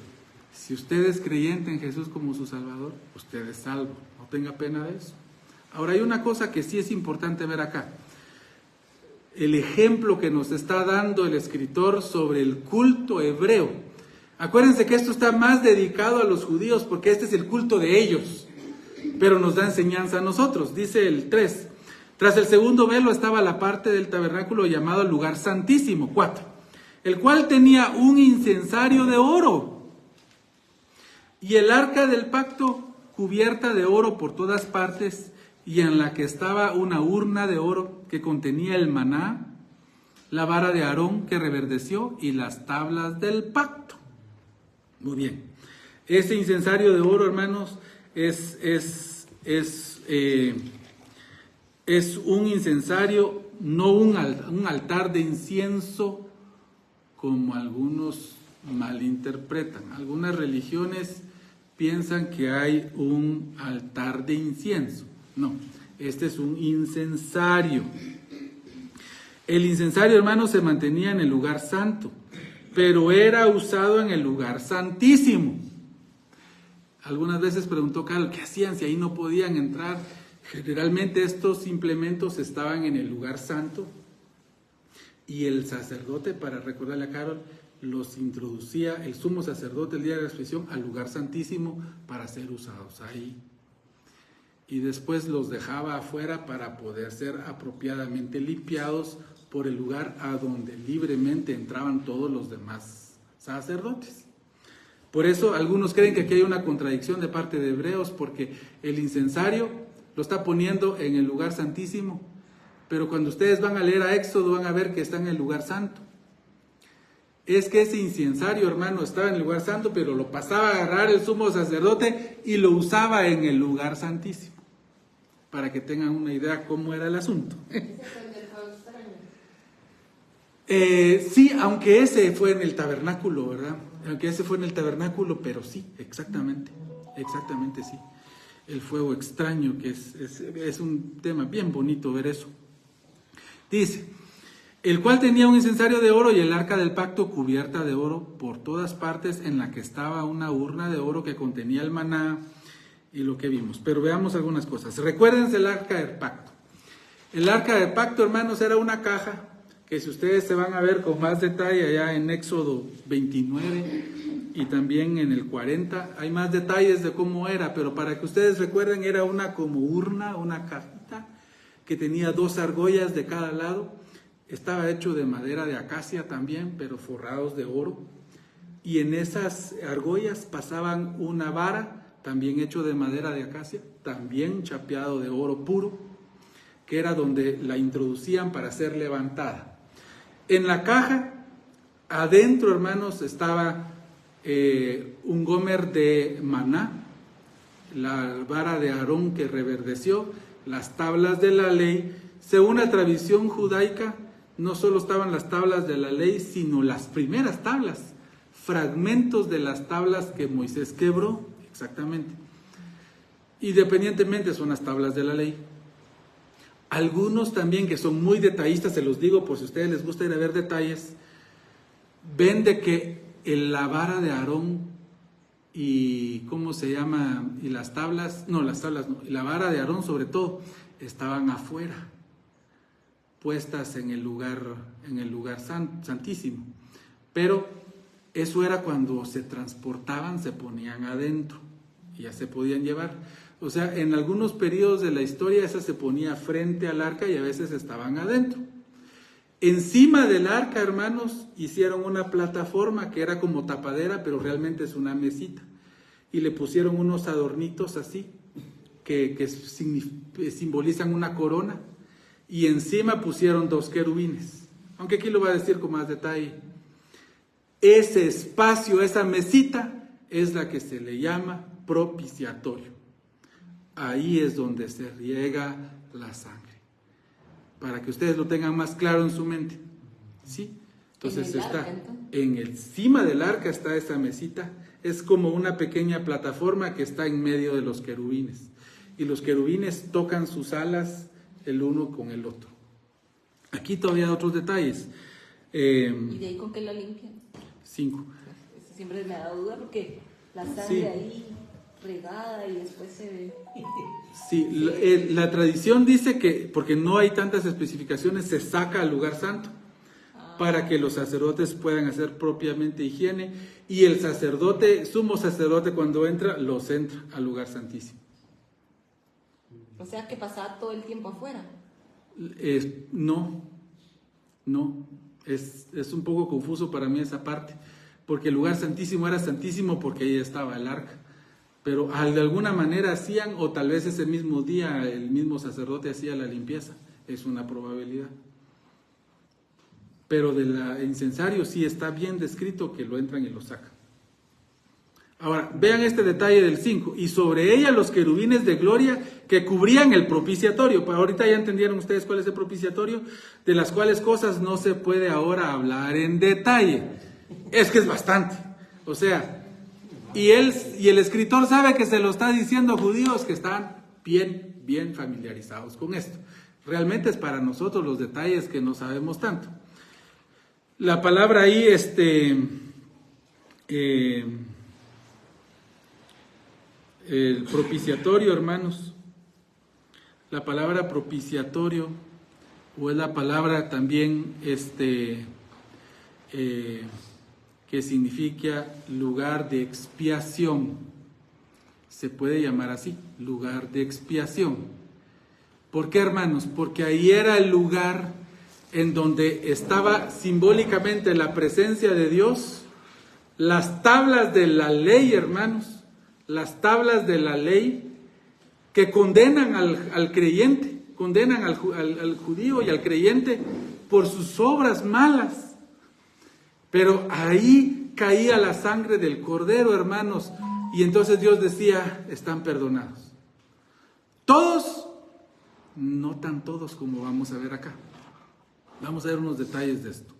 si usted es creyente en Jesús como su Salvador, usted es salvo, no tenga pena de eso. Ahora hay una cosa que sí es importante ver acá. El ejemplo que nos está dando el escritor sobre el culto hebreo. Acuérdense que esto está más dedicado a los judíos porque este es el culto de ellos, pero nos da enseñanza a nosotros. Dice el 3, tras el segundo velo estaba la parte del tabernáculo llamado el lugar santísimo, 4, el cual tenía un incensario de oro y el arca del pacto cubierta de oro por todas partes, y en la que estaba una urna de oro que contenía el maná, la vara de Aarón que reverdeció y las tablas del pacto. Muy bien. Ese incensario de oro, hermanos, es un incensario, no un altar de incienso como algunos malinterpretan. Algunas religiones piensan que hay un altar de incienso. No, este es un incensario. El incensario, hermanos, se mantenía en el lugar santo, pero era usado en el lugar santísimo. Algunas veces preguntó Carol, ¿qué hacían si ahí no podían entrar? Generalmente estos implementos estaban en el lugar santo y el sacerdote, para recordarle a Carol, los introducía el sumo sacerdote el día de la expiación al lugar santísimo para ser usados ahí. Y después los dejaba afuera para poder ser apropiadamente limpiados por el lugar a donde libremente entraban todos los demás sacerdotes. Por eso algunos creen que aquí hay una contradicción de parte de Hebreos, porque el incensario lo está poniendo en el lugar santísimo, pero cuando ustedes van a leer a Éxodo van a ver que está en el lugar santo. Es que ese incensario, hermano, estaba en el lugar santo, pero lo pasaba a agarrar el sumo sacerdote y lo usaba en el lugar santísimo, para que tengan una idea cómo era el asunto. Sí, aunque ese fue en el tabernáculo, ¿verdad? Aunque ese fue en el tabernáculo, pero sí, exactamente sí. El fuego extraño, que es un tema bien bonito ver eso. Dice, el cual tenía un incensario de oro y el arca del pacto cubierta de oro por todas partes, en la que estaba una urna de oro que contenía el maná y lo que vimos. Pero veamos algunas cosas. Recuérdense el arca del pacto. El arca del pacto, hermanos, era una caja que, si ustedes se van a ver con más detalle allá en Éxodo 29 y también en el 40, hay más detalles de cómo era, pero para que ustedes recuerden, era una como urna, una cajita que tenía 2 argollas de cada lado. Estaba hecho de madera de acacia también, pero forrados de oro. Y en esas argollas pasaban una vara, también hecho de madera de acacia, también chapeado de oro puro, que era donde la introducían para ser levantada. En la caja, adentro, hermanos, estaba un gomer de maná, la vara de Aarón que reverdeció, las tablas de la ley. Según la tradición judaica, no solo estaban las tablas de la ley, sino las primeras tablas, fragmentos de las tablas que Moisés quebró, exactamente. Independientemente son las tablas de la ley. Algunos también, que son muy detallistas, se los digo por si a ustedes les gusta ir a ver detalles, ven de que la vara de Aarón y ¿cómo se llama? Y las tablas no, la vara de Aarón sobre todo, estaban afuera, puestas en el lugar santísimo. Pero eso era cuando se transportaban, se ponían adentro y ya se podían llevar. O sea, en algunos periodos de la historia esa se ponía frente al arca y a veces estaban adentro. Encima del arca, hermanos, hicieron una plataforma que era como tapadera, pero realmente es una mesita. Y le pusieron unos adornitos así, que simbolizan una corona. Y encima pusieron 2 querubines. Aunque aquí lo va a decir con más detalle. Ese espacio, esa mesita, es la que se le llama propiciatorio. Ahí es donde se riega la sangre, para que ustedes lo tengan más claro en su mente, ¿sí? Entonces encima del arca está esa mesita, es como una pequeña plataforma que está en medio de los querubines, y los querubines tocan sus alas el uno con el otro. Aquí todavía hay otros detalles. ¿Y de ahí con qué la limpian? 5. Siempre me ha dado duda porque la sangre Sí. ahí regada y después se ve. Sí, la tradición dice que, porque no hay tantas especificaciones, se saca al lugar santo para que los sacerdotes puedan hacer propiamente higiene, y el sacerdote, sumo sacerdote, cuando entra, los entra al lugar santísimo. O sea que pasaba todo el tiempo afuera. No, es un poco confuso para mí esa parte, porque el lugar santísimo era santísimo porque ahí estaba el arca. Pero de alguna manera hacían, o tal vez ese mismo día el mismo sacerdote hacía la limpieza, es una probabilidad. Pero del incensario sí está bien descrito que lo entran y lo sacan. Ahora, vean este detalle del 5, y sobre ella los querubines de gloria que cubrían el propiciatorio. Pues ahorita ya entendieron ustedes cuál es el propiciatorio, de las cuales cosas no se puede ahora hablar en detalle. Es que es bastante, o sea... Y el escritor sabe que se lo está diciendo a judíos que están bien familiarizados con esto. Realmente es para nosotros los detalles que no sabemos tanto. La palabra ahí, el propiciatorio, hermanos. La palabra propiciatorio, o es la palabra también, que significa lugar de expiación. Se puede llamar así, lugar de expiación. ¿Por qué, hermanos? Porque ahí era el lugar en donde estaba simbólicamente la presencia de Dios, las tablas de la ley, hermanos, las tablas de la ley que condenan al creyente, condenan al judío y al creyente por sus obras malas. Pero ahí caía la sangre del Cordero, hermanos, y entonces Dios decía, están perdonados. Todos, no tan todos como vamos a ver acá. Vamos a ver unos detalles de esto.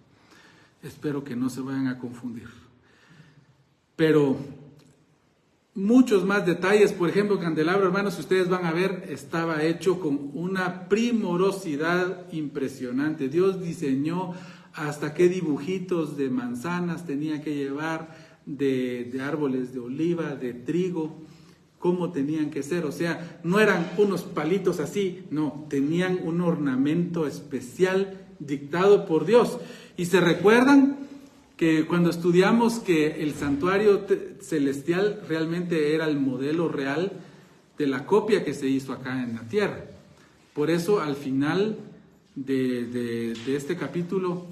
Espero que no se vayan a confundir. Pero muchos más detalles, por ejemplo, el candelabro, hermanos, ustedes van a ver, estaba hecho con una primorosidad impresionante. Dios diseñó hasta qué dibujitos de manzanas tenía que llevar, de árboles de oliva, de trigo, cómo tenían que ser. O sea, no eran unos palitos así, no, tenían un ornamento especial dictado por Dios. Y se recuerdan que cuando estudiamos que el santuario celestial realmente era el modelo real de la copia que se hizo acá en la tierra. Por eso al final de este capítulo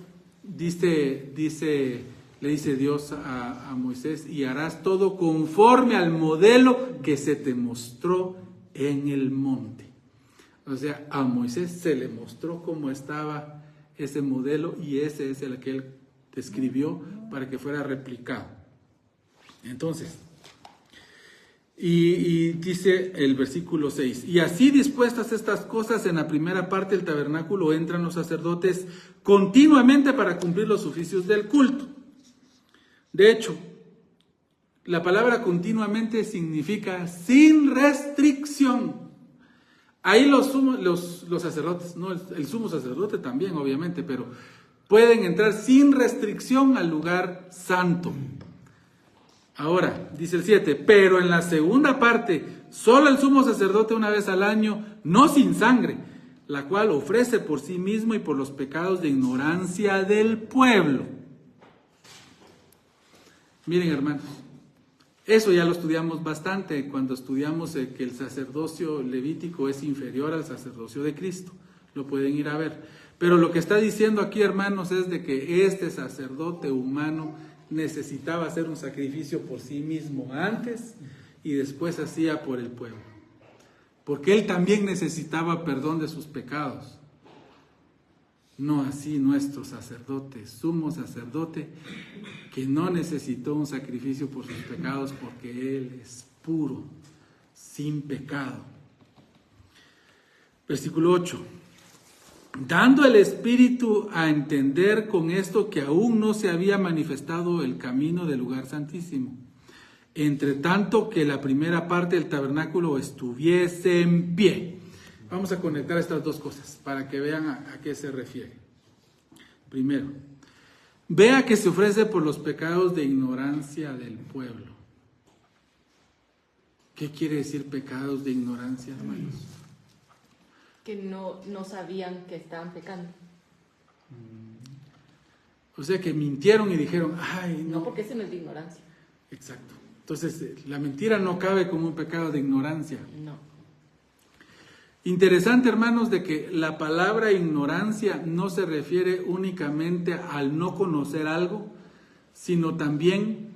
le dice Dios a Moisés, y harás todo conforme al modelo que se te mostró en el monte. O sea, a Moisés se le mostró cómo estaba ese modelo, y ese es el que él describió para que fuera replicado. Entonces, y dice el versículo 6, y así dispuestas estas cosas, en la primera parte del tabernáculo entran los sacerdotes continuamente para cumplir los oficios del culto. De hecho, la palabra continuamente significa sin restricción. Ahí los sacerdotes, no el sumo sacerdote también, obviamente, pero pueden entrar sin restricción al lugar santo. Ahora, dice el 7, pero en la segunda parte, solo el sumo sacerdote una vez al año, no sin sangre, la cual ofrece por sí mismo y por los pecados de ignorancia del pueblo. Miren, hermanos, eso ya lo estudiamos bastante cuando estudiamos que el sacerdocio levítico es inferior al sacerdocio de Cristo. Lo pueden ir a ver. Pero lo que está diciendo aquí, hermanos, es de que este sacerdote humano necesitaba hacer un sacrificio por sí mismo antes y después hacía por el pueblo. Porque él también necesitaba perdón de sus pecados. No así nuestro sacerdote, sumo sacerdote, que no necesitó un sacrificio por sus pecados porque él es puro, sin pecado. Versículo 8. Dando el Espíritu a entender con esto que aún no se había manifestado el camino del lugar santísimo, entre tanto que la primera parte del tabernáculo estuviese en pie. Vamos a conectar estas dos cosas para que vean a qué se refiere. Primero, vea que se ofrece por los pecados de ignorancia del pueblo. ¿Qué quiere decir pecados de ignorancia, hermanos? Que no sabían que estaban pecando. O sea, que mintieron y dijeron, ay, no. No, porque ese no es de ignorancia. Exacto. Entonces, la mentira no cabe como un pecado de ignorancia. No. Interesante, hermanos, de que la palabra ignorancia no se refiere únicamente al no conocer algo, sino también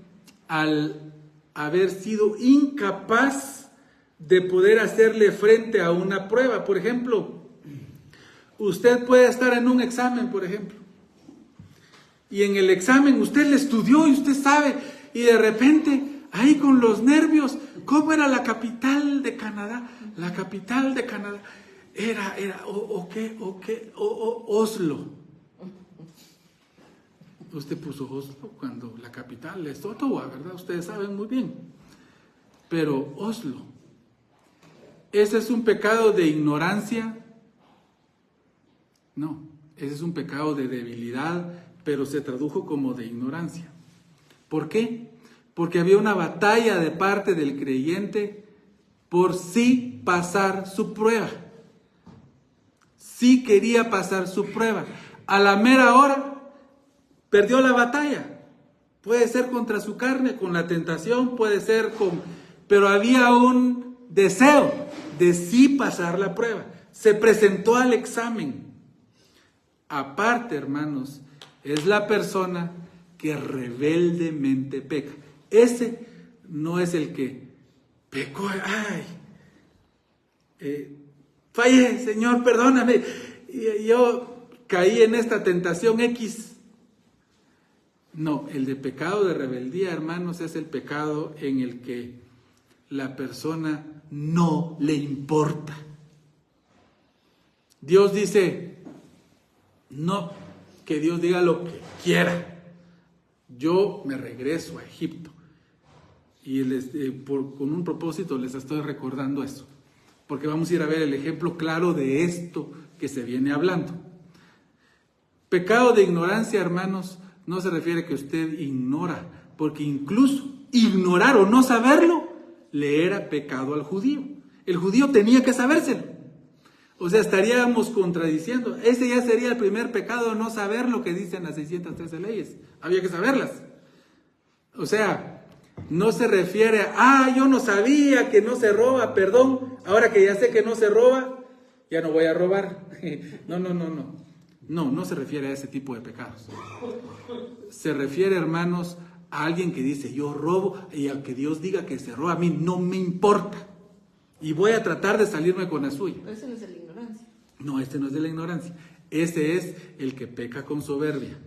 al haber sido incapaz de poder hacerle frente a una prueba. Por ejemplo, usted puede estar en un examen, por ejemplo, y en el examen usted le estudió y usted sabe, y de repente, ahí con los nervios, ¿cómo era la capital de Canadá? La capital de Canadá era Oslo. Usted puso Oslo cuando la capital es Ottawa, ¿verdad? Ustedes saben muy bien. Pero Oslo, ¿ese es un pecado de ignorancia? No, ese es un pecado de debilidad, pero se tradujo como de ignorancia. ¿Por qué? Porque había una batalla de parte del creyente por sí pasar su prueba. Sí quería pasar su prueba. A la mera hora perdió la batalla. Puede ser contra su carne, con la tentación, puede ser con... Pero había un deseo de sí pasar la prueba. Se presentó al examen. Aparte, hermanos, es la persona que rebeldemente peca. Ese no es el que pecó, fallé, Señor, perdóname, yo caí en esta tentación X. No, el de pecado de rebeldía, hermanos, es el pecado en el que la persona no le importa. Dios dice, no, que Dios diga lo que quiera. Yo me regreso a Egipto. Y con un propósito les estoy recordando eso. Porque vamos a ir a ver el ejemplo claro de esto que se viene hablando. Pecado de ignorancia, hermanos, no se refiere a que usted ignora. Porque incluso ignorar o no saberlo le era pecado al judío. El judío tenía que sabérselo. O sea, estaríamos contradiciendo. Ese ya sería el primer pecado, no saber lo que dicen las 613 leyes. Había que saberlas. O sea, no se refiere a, yo no sabía que no se roba, perdón, ahora que ya sé que no se roba, ya no voy a robar. No se refiere a ese tipo de pecados. Se refiere, hermanos, a alguien que dice, yo robo, y al que Dios diga que se roba, a mí no me importa. Y voy a tratar de salirme con la suya. Pero ese no es de la ignorancia. No, este no es de la ignorancia. Ese es el que peca con soberbia.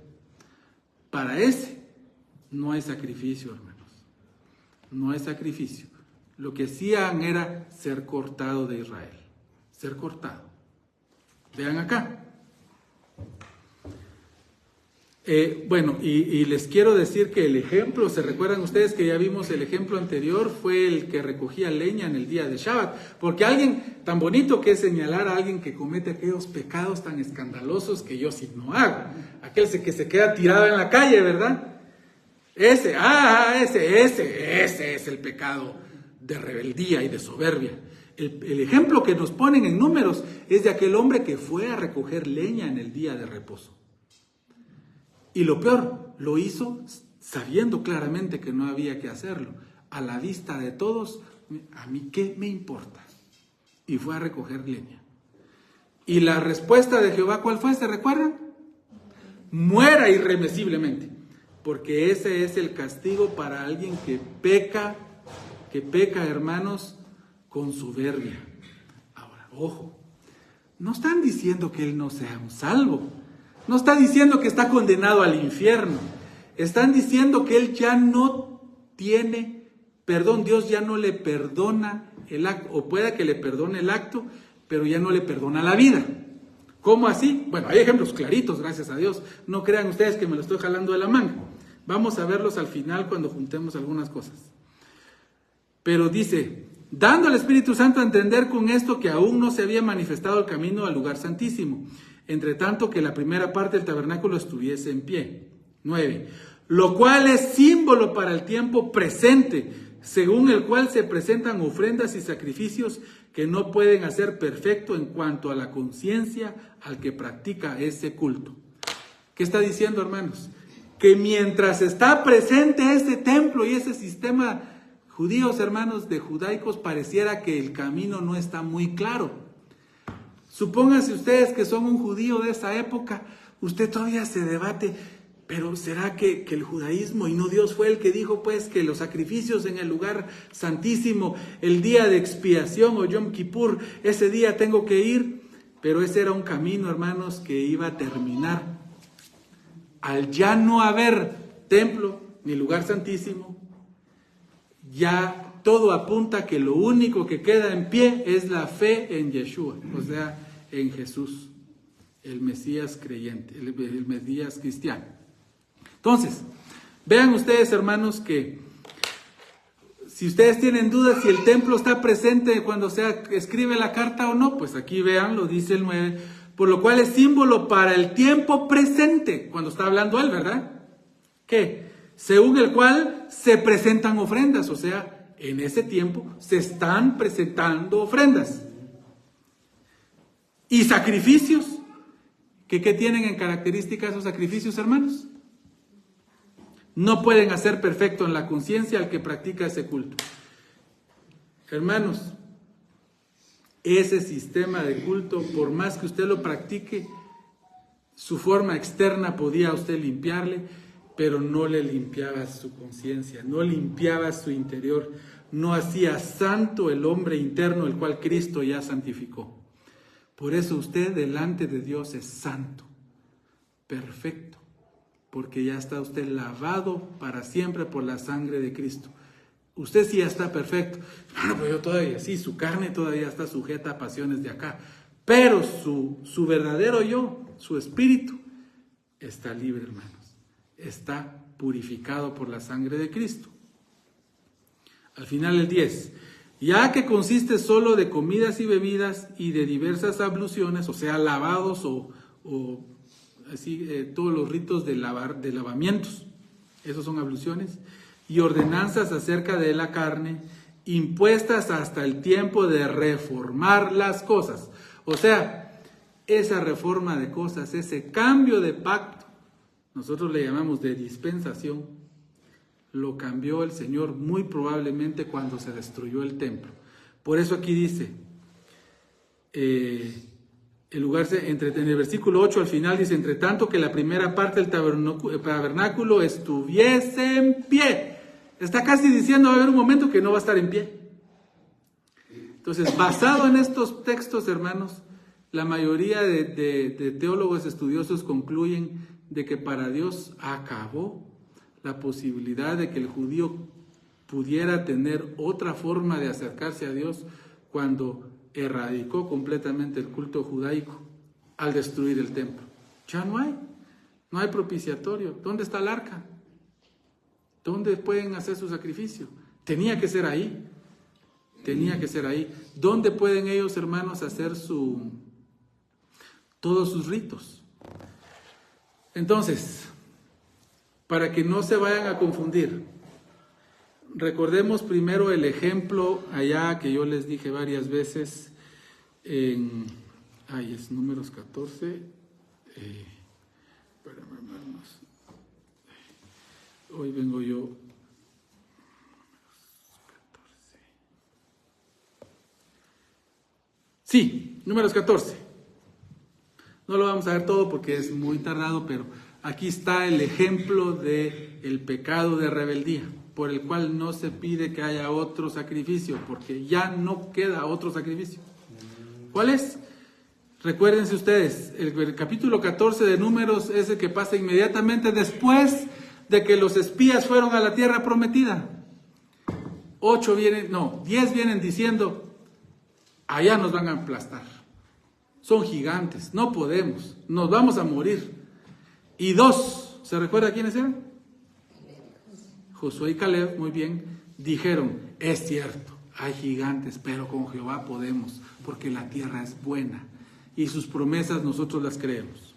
Para ese no hay sacrificio, hermanos. No hay sacrificio. Lo que hacían era ser cortado de Israel. Ser cortado. Vean acá. Y les quiero decir que el ejemplo, ¿se recuerdan ustedes que ya vimos el ejemplo anterior? Fue el que recogía leña en el día de Shabbat. Porque alguien tan bonito que es señalar a alguien que comete aquellos pecados tan escandalosos que yo sí no hago. Aquel que se queda tirado en la calle, ¿verdad? Ese es el pecado de rebeldía y de soberbia. El ejemplo que nos ponen en Números es de aquel hombre que fue a recoger leña en el día de reposo. Y lo peor, lo hizo sabiendo claramente que no había que hacerlo. A la vista de todos, ¿a mí qué me importa? Y fue a recoger leña. Y la respuesta de Jehová, ¿cuál fue? ¿Se recuerdan? Muera irremisiblemente. Porque ese es el castigo para alguien que peca, hermanos, con soberbia. Ahora, ojo, no están diciendo que él no sea un salvo. No está diciendo que está condenado al infierno. Están diciendo que él ya no tiene perdón. Dios ya no le perdona el acto. O pueda que le perdone el acto, pero ya no le perdona la vida. ¿Cómo así? Bueno, hay ejemplos claritos, gracias a Dios. No crean ustedes que me lo estoy jalando de la manga. Vamos a verlos al final cuando juntemos algunas cosas. Pero dice, dando al Espíritu Santo a entender con esto que aún no se había manifestado el camino al lugar santísimo, entre tanto que la primera parte del tabernáculo estuviese en pie. 9. Lo cual es símbolo para el tiempo presente, según el cual se presentan ofrendas y sacrificios que no pueden hacer perfecto en cuanto a la conciencia al que practica ese culto. ¿Qué está diciendo, hermanos? Que mientras está presente ese templo y ese sistema, judíos, hermanos, de judaicos, pareciera que el camino no está muy claro. Supónganse ustedes que son un judío de esa época, usted todavía se debate, pero ¿será que el judaísmo y no Dios fue el que dijo pues que los sacrificios en el lugar santísimo, el día de expiación o Yom Kippur, ese día tengo que ir? Pero ese era un camino, hermanos, que iba a terminar. Al ya no haber templo ni lugar santísimo, ya todo apunta que lo único que queda en pie es la fe en Yeshua, o sea, en Jesús, el Mesías creyente, el Mesías cristiano. Entonces, vean ustedes, hermanos, que si ustedes tienen dudas si el templo está presente cuando se escribe la carta o no, pues aquí vean, lo dice el 9, por lo cual es símbolo para el tiempo presente, cuando está hablando él, ¿verdad? ¿Qué? Según el cual se presentan ofrendas, o sea, en ese tiempo se están presentando ofrendas. Y sacrificios, ¿qué tienen en característica esos sacrificios, hermanos? No pueden hacer perfecto en la conciencia al que practica ese culto. Hermanos, ese sistema de culto, por más que usted lo practique, su forma externa podía usted limpiarle, pero no le limpiaba su conciencia, no limpiaba su interior, no hacía santo el hombre interno, el cual Cristo ya santificó. Por eso usted delante de Dios es santo, perfecto, porque ya está usted lavado para siempre por la sangre de Cristo. Usted sí ya está perfecto. Bueno, pues yo todavía sí, su carne todavía está sujeta a pasiones de acá, pero su verdadero yo, su espíritu, está libre, hermanos. Está purificado por la sangre de Cristo. Al final el 10. Ya que consiste solo de comidas y bebidas y de diversas abluciones, o sea, lavados o así, todos los ritos de lavamientos, esos son abluciones, y ordenanzas acerca de la carne, impuestas hasta el tiempo de reformar las cosas. O sea, esa reforma de cosas, ese cambio de pacto, nosotros le llamamos de dispensación, lo cambió el Señor muy probablemente cuando se destruyó el templo. Por eso aquí dice, en el versículo 8 al final dice, entre tanto que la primera parte del tabernáculo estuviese en pie. Está casi diciendo va a haber un momento que no va a estar en pie. Entonces, basado en estos textos, hermanos, la mayoría de teólogos estudiosos concluyen de que para Dios acabó la posibilidad de que el judío pudiera tener otra forma de acercarse a Dios cuando erradicó completamente el culto judaico al destruir el templo. Ya no hay propiciatorio. ¿Dónde está el arca? ¿Dónde pueden hacer su sacrificio? Tenía que ser ahí. ¿Dónde pueden ellos, hermanos, hacer todos sus ritos? Entonces, para que no se vayan a confundir, recordemos primero el ejemplo allá que yo les dije varias veces es Números 14. Espérame, hermanos. Hoy vengo yo. Sí, Números 14. No lo vamos a ver todo porque es muy tardado, pero aquí está el ejemplo del pecado de rebeldía, por el cual no se pide que haya otro sacrificio, porque ya no queda otro sacrificio. ¿Cuál es? Recuérdense ustedes, el capítulo 14 de Números es el que pasa inmediatamente después de que los espías fueron a la tierra prometida. 10 vienen diciendo, allá nos van a aplastar. Son gigantes, no podemos, nos vamos a morir. Y 2, ¿se recuerda quiénes eran? Josué y Caleb, muy bien, dijeron, es cierto, hay gigantes, pero con Jehová podemos, porque la tierra es buena y sus promesas nosotros las creemos.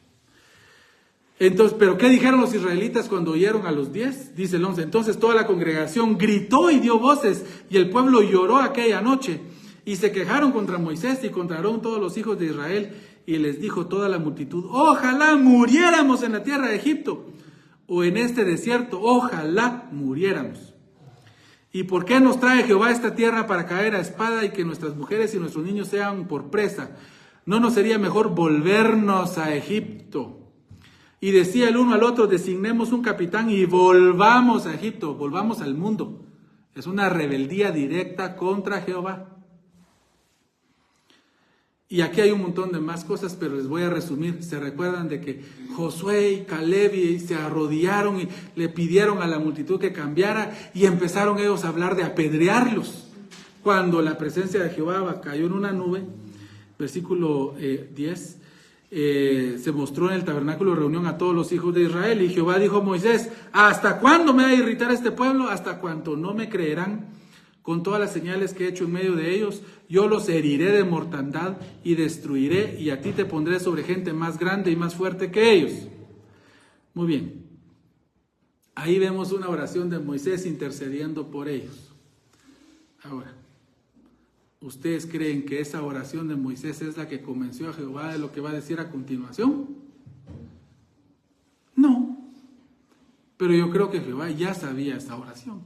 Entonces, ¿pero qué dijeron los israelitas cuando oyeron a los 10? Dice el 11, entonces toda la congregación gritó y dio voces, y el pueblo lloró aquella noche, y se quejaron contra Moisés y contra Aarón todos los hijos de Israel, y les dijo toda la multitud, ojalá muriéramos en la tierra de Egipto, o en este desierto, ojalá muriéramos. ¿Y por qué nos trae Jehová a esta tierra para caer a espada y que nuestras mujeres y nuestros niños sean por presa? ¿No nos sería mejor volvernos a Egipto? Y decía el uno al otro, designemos un capitán y volvamos a Egipto, volvamos al mundo. Es una rebeldía directa contra Jehová. Y aquí hay un montón de más cosas, pero les voy a resumir. Se recuerdan de que Josué y Caleb se arrodillaron y le pidieron a la multitud que cambiara y empezaron ellos a hablar de apedrearlos. Cuando la presencia de Jehová cayó en una nube, versículo 10, se mostró en el tabernáculo de reunión a todos los hijos de Israel. Y Jehová dijo a Moisés, ¿hasta cuándo me va a irritar este pueblo? Hasta cuanto no me creerán con todas las señales que he hecho en medio de ellos. Yo los heriré de mortandad y destruiré, y a ti te pondré sobre gente más grande y más fuerte que ellos. Muy bien. Ahí vemos una oración de Moisés intercediendo por ellos. Ahora, ¿ustedes creen que esa oración de Moisés es la que convenció a Jehová de lo que va a decir a continuación? No. Pero yo creo que Jehová ya sabía esta oración.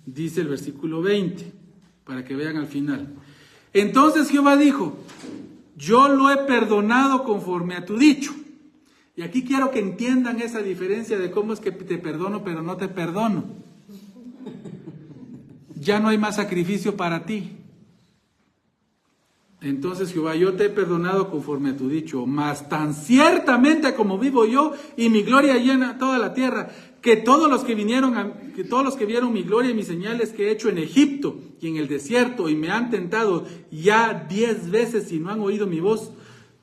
Dice el versículo 20, para que vean al final. Entonces Jehová dijo, yo lo he perdonado conforme a tu dicho. Y aquí quiero que entiendan esa diferencia de cómo es que te perdono, pero no te perdono. Ya no hay más sacrificio para ti. Entonces Jehová, yo te he perdonado conforme a tu dicho, mas tan ciertamente como vivo yo y mi gloria llena toda la tierra, que todos los que vieron mi gloria y mis señales que he hecho en Egipto y en el desierto y me han tentado ya 10 veces y no han oído mi voz,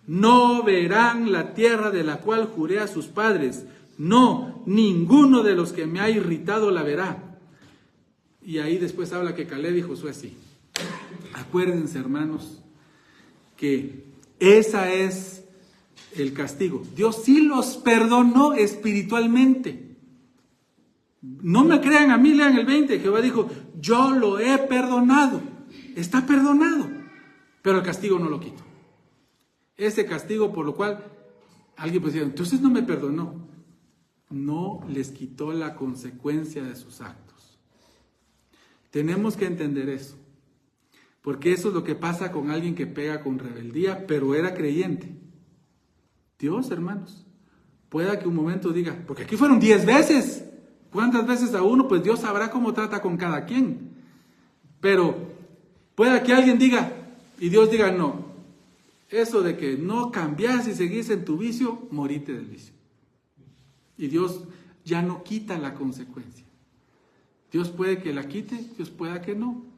no verán la tierra de la cual juré a sus padres. No, ninguno de los que me ha irritado la verá. Y ahí después habla que Caleb y Josué sí. Acuérdense, hermanos, que ese es el castigo. Dios sí los perdonó espiritualmente. No me crean a mí, lean el 20. Jehová dijo, yo lo he perdonado. Está perdonado. Pero el castigo no lo quito. Ese castigo por lo cual alguien puede decir, entonces no me perdonó. No les quitó la consecuencia de sus actos. Tenemos que entender eso. Porque eso es lo que pasa con alguien que pega con rebeldía, pero era creyente. Dios, hermanos, pueda que un momento diga, porque aquí fueron 10 veces. ¿Cuántas veces a uno? Pues Dios sabrá cómo trata con cada quien. Pero pueda que alguien diga, y Dios diga, no, eso de que no cambias y seguís en tu vicio, morite del vicio. Y Dios ya no quita la consecuencia. Dios puede que la quite, Dios pueda que no.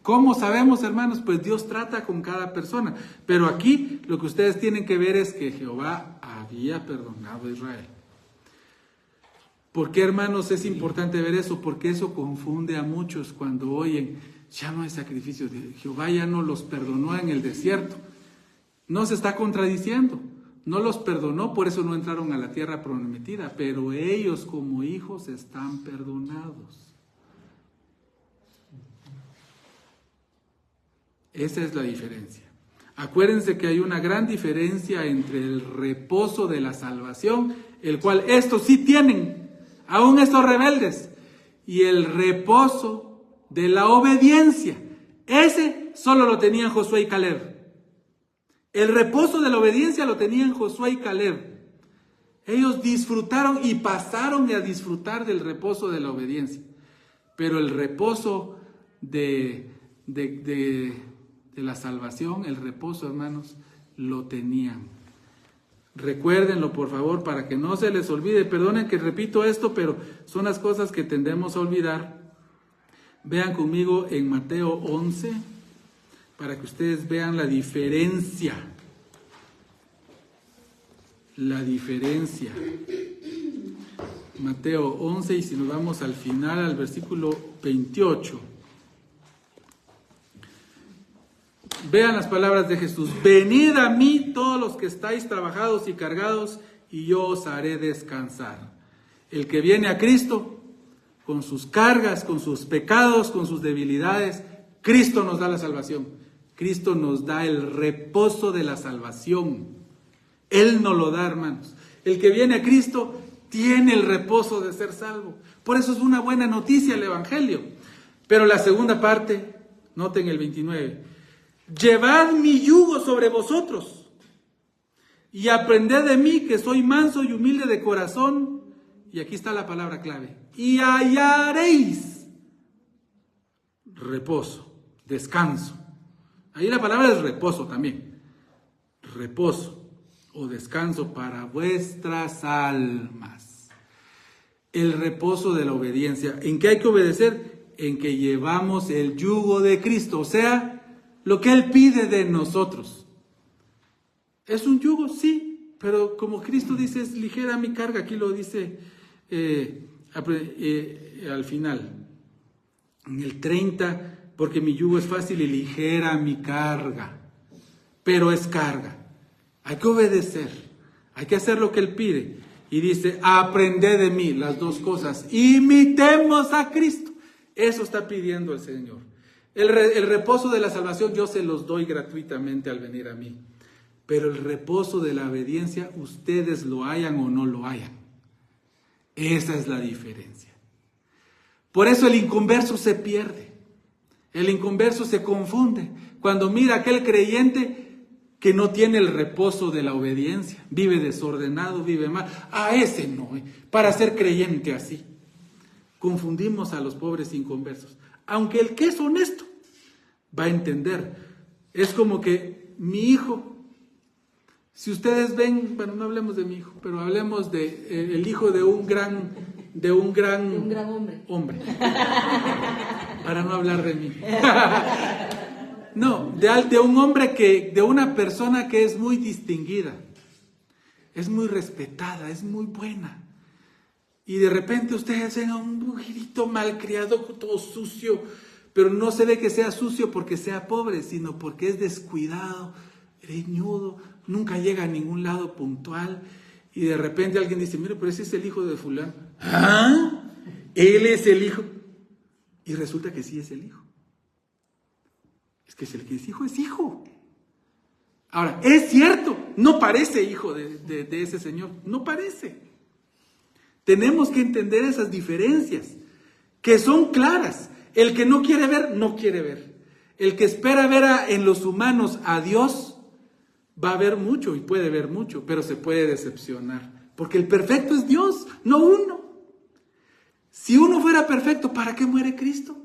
¿Cómo sabemos, hermanos? Pues Dios trata con cada persona. Pero aquí lo que ustedes tienen que ver es que Jehová había perdonado a Israel. ¿Por qué, hermanos, es importante ver eso? Porque eso confunde a muchos cuando oyen, ya no hay sacrificio. Jehová ya no los perdonó en el desierto. No se está contradiciendo. No los perdonó, por eso no entraron a la tierra prometida. Pero ellos como hijos están perdonados. Esa es la diferencia. Acuérdense que hay una gran diferencia entre el reposo de la salvación, el cual estos sí tienen, aún estos rebeldes, y el reposo de la obediencia. Ese solo lo tenían Josué y Caleb. El reposo de la obediencia lo tenían Josué y Caleb. Ellos disfrutaron y pasaron a disfrutar del reposo de la obediencia. Pero el reposo de la salvación, el reposo, hermanos, lo tenían. Recuérdenlo, por favor, para que no se les olvide. Perdonen que repito esto, pero son las cosas que tendemos a olvidar. Vean conmigo en Mateo 11, para que ustedes vean la diferencia. La diferencia. Mateo 11, y si nos vamos al final, al versículo 28. Vean las palabras de Jesús. Venid a mí todos los que estáis trabajados y cargados, y yo os haré descansar. El que viene a Cristo, con sus cargas, con sus pecados, con sus debilidades, Cristo nos da la salvación. Cristo nos da el reposo de la salvación. Él nos lo da, hermanos. El que viene a Cristo tiene el reposo de ser salvo. Por eso es una buena noticia el Evangelio. Pero la segunda parte, noten el 29. Llevad mi yugo sobre vosotros y aprended de mí, que soy manso y humilde de corazón. Y aquí está la palabra clave. Y hallaréis reposo, descanso. Ahí la palabra es reposo también. Reposo o descanso para vuestras almas. El reposo de la obediencia. ¿En qué hay que obedecer? En que llevamos el yugo de Cristo, o sea, lo que Él pide de nosotros. ¿Es un yugo? Sí, pero como Cristo dice, es ligera mi carga. Aquí lo dice al final, en el 30, porque mi yugo es fácil y ligera mi carga. Pero es carga. Hay que obedecer, hay que hacer lo que Él pide. Y dice, aprended de mí, las dos cosas. Imitemos a Cristo. Eso está pidiendo el Señor. El reposo de la salvación yo se los doy gratuitamente al venir a mí. Pero el reposo de la obediencia, ustedes lo hayan o no lo hayan. Esa es la diferencia. Por eso el inconverso se pierde. El inconverso se confunde cuando mira a aquel creyente que no tiene el reposo de la obediencia, vive desordenado, vive mal. A ese no, para ser creyente así. Confundimos a los pobres inconversos. Aunque el que es honesto va a entender. Es como que mi hijo, si ustedes ven, bueno, no hablemos de mi hijo, pero hablemos de el hijo de un gran hombre. Para no hablar de mí. No, de un hombre de una persona que es muy distinguida, es muy respetada, es muy buena. Y de repente ustedes ven a un mujerito malcriado, todo sucio, pero no se ve que sea sucio porque sea pobre, sino porque es descuidado, greñudo, nunca llega a ningún lado puntual. Y de repente alguien dice, mire, pero ese es el hijo de fulano. ¿Ah? Él es el hijo. Y resulta que sí es el hijo. Es que el que es hijo. Ahora, es cierto, no parece hijo de ese señor, no parece. Tenemos que entender esas diferencias, que son claras. El que no quiere ver, no quiere ver. El que espera ver en los humanos a Dios, va a ver mucho y puede ver mucho, pero se puede decepcionar. Porque el perfecto es Dios, no uno. Si uno fuera perfecto, ¿para qué muere Cristo?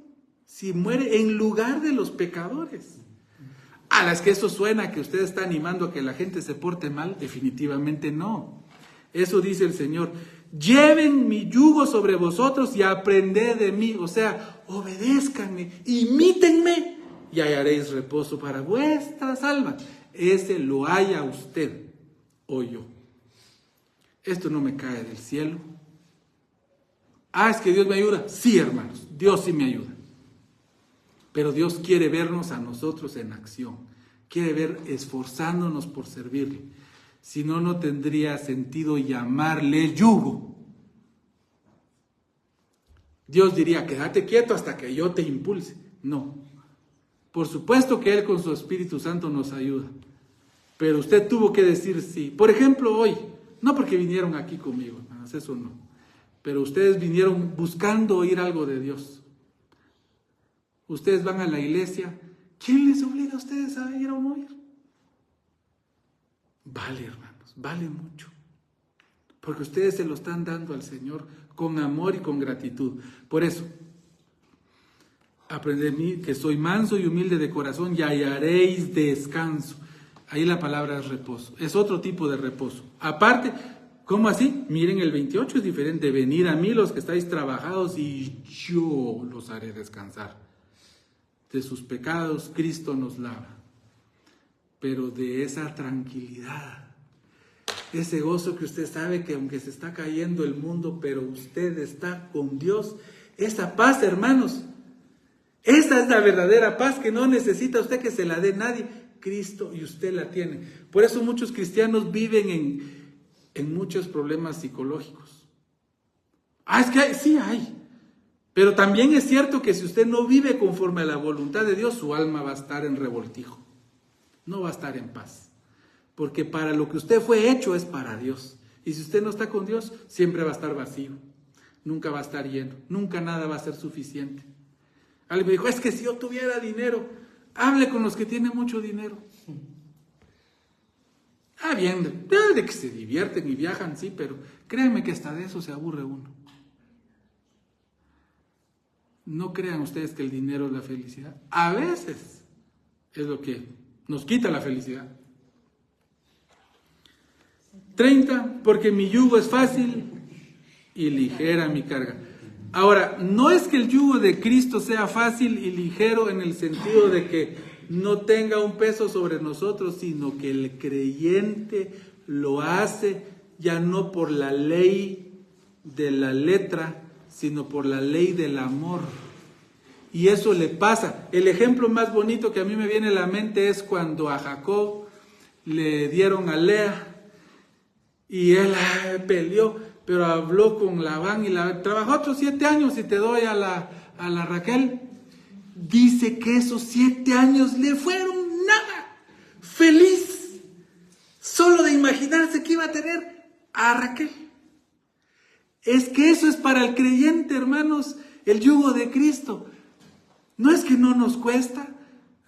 Si muere en lugar de los pecadores. A las que eso suena que usted está animando a que la gente se porte mal, definitivamente no. Eso dice el Señor. Lleven mi yugo sobre vosotros y aprended de mí. O sea, obedézcanme, imítenme y hallaréis reposo para vuestras almas. Ese lo haya usted o yo. Esto no me cae del cielo. Ah, es que Dios me ayuda. Sí, hermanos, Dios sí me ayuda. Pero Dios quiere vernos a nosotros en acción. Quiere ver esforzándonos por servirle. Si no, no tendría sentido llamarle yugo. Dios diría, quédate quieto hasta que yo te impulse. No. Por supuesto que Él con su Espíritu Santo nos ayuda. Pero usted tuvo que decir sí. Por ejemplo, hoy, no porque vinieron aquí conmigo, hermanos, eso no. Pero ustedes vinieron buscando oír algo de Dios. Ustedes van a la iglesia. ¿Quién les obliga a ustedes a ir a oír? Vale, hermanos, vale mucho. Porque ustedes se lo están dando al Señor con amor y con gratitud. Por eso, aprended de mí que soy manso y humilde de corazón y hallaréis descanso. Ahí la palabra es reposo. Es otro tipo de reposo. Aparte, ¿cómo así? Miren, el 28 es diferente. Venid a mí los que estáis trabajados y yo los haré descansar. De sus pecados Cristo nos lava. Pero de esa tranquilidad, ese gozo que usted sabe que aunque se está cayendo el mundo, pero usted está con Dios, esa paz, hermanos, esa es la verdadera paz que no necesita usted que se la dé nadie. Cristo y usted la tiene. Por eso muchos cristianos viven en muchos problemas psicológicos. Ah, es que sí hay. Pero también es cierto que si usted no vive conforme a la voluntad de Dios, su alma va a estar en revoltijo. No va a estar en paz. Porque para lo que usted fue hecho es para Dios. Y si usted no está con Dios, siempre va a estar vacío. Nunca va a estar lleno. Nunca nada va a ser suficiente. Alguien me dijo, es que si yo tuviera dinero, hable con los que tienen mucho dinero. Ah, bien, de que se divierten y viajan, sí, pero créanme que hasta de eso se aburre uno. No crean ustedes que el dinero es la felicidad. A veces es lo que nos quita la felicidad. 30, porque mi yugo es fácil y ligera mi carga. Ahora, no es que el yugo de Cristo sea fácil y ligero en el sentido de que no tenga un peso sobre nosotros, sino que el creyente lo hace ya no por la ley de la letra, sino por la ley del amor. Y eso le pasa. El ejemplo más bonito que a mí me viene a la mente es cuando a Jacob le dieron a Lea y él peleó, pero habló con Labán y trabajó otros 7 años y te doy a la Raquel. Dice que esos 7 años le fueron nada. Feliz. Solo de imaginarse que iba a tener a Raquel. Es que eso es para el creyente, hermanos, el yugo de Cristo. No es que no nos cuesta,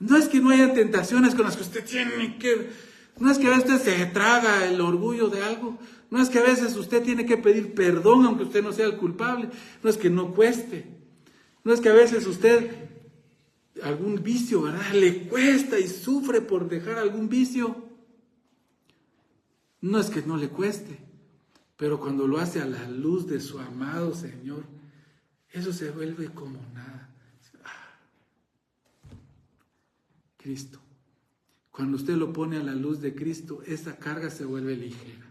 no es que no haya tentaciones con las que usted tiene que... No es que a veces se traga el orgullo de algo, no es que a veces usted tiene que pedir perdón aunque usted no sea el culpable, no es que no cueste, no es que a veces usted algún vicio, ¿verdad?, le cuesta y sufre por dejar algún vicio. No es que no le cueste, pero cuando lo hace a la luz de su amado Señor, eso se vuelve como nada. Cristo. Cuando usted lo pone a la luz de Cristo, esa carga se vuelve ligera.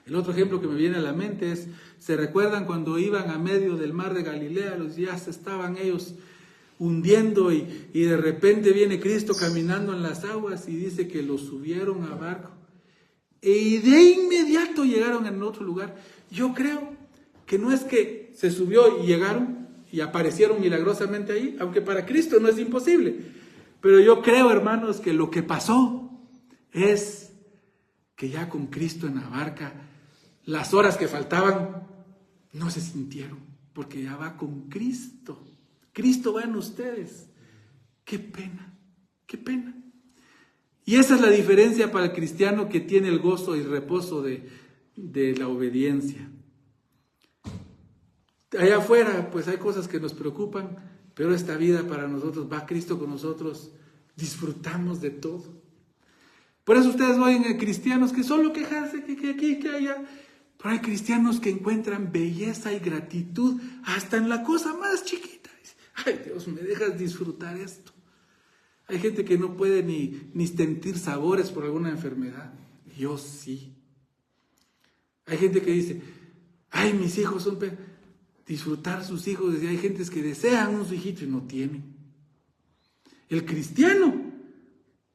El otro ejemplo que me viene a la mente es, ¿se recuerdan cuando iban a medio del mar de Galilea? Ya se estaban ellos hundiendo y de repente viene Cristo caminando en las aguas y dice que los subieron a barco. Y de inmediato llegaron en otro lugar. Yo creo que no es que se subió y llegaron y aparecieron milagrosamente ahí, aunque para Cristo no es imposible. Pero yo creo, hermanos, que lo que pasó es que ya con Cristo en la barca, las horas que faltaban no se sintieron, porque ya va con Cristo. Cristo va en ustedes. Qué pena, qué pena. Y esa es la diferencia para el cristiano que tiene el gozo y reposo de la obediencia. Allá afuera, pues hay cosas que nos preocupan, pero esta vida para nosotros, va Cristo con nosotros, disfrutamos de todo. Por eso ustedes oyen a cristianos que solo quejarse, que aquí, que allá, pero hay cristianos que encuentran belleza y gratitud hasta en la cosa más chiquita. Ay, Dios, me dejas disfrutar esto. Hay gente que no puede ni sentir sabores por alguna enfermedad. Yo sí. Hay gente que dice, ay, mis hijos son... Disfrutar sus hijos. Hay gente que desean un su hijito y no tienen. El cristiano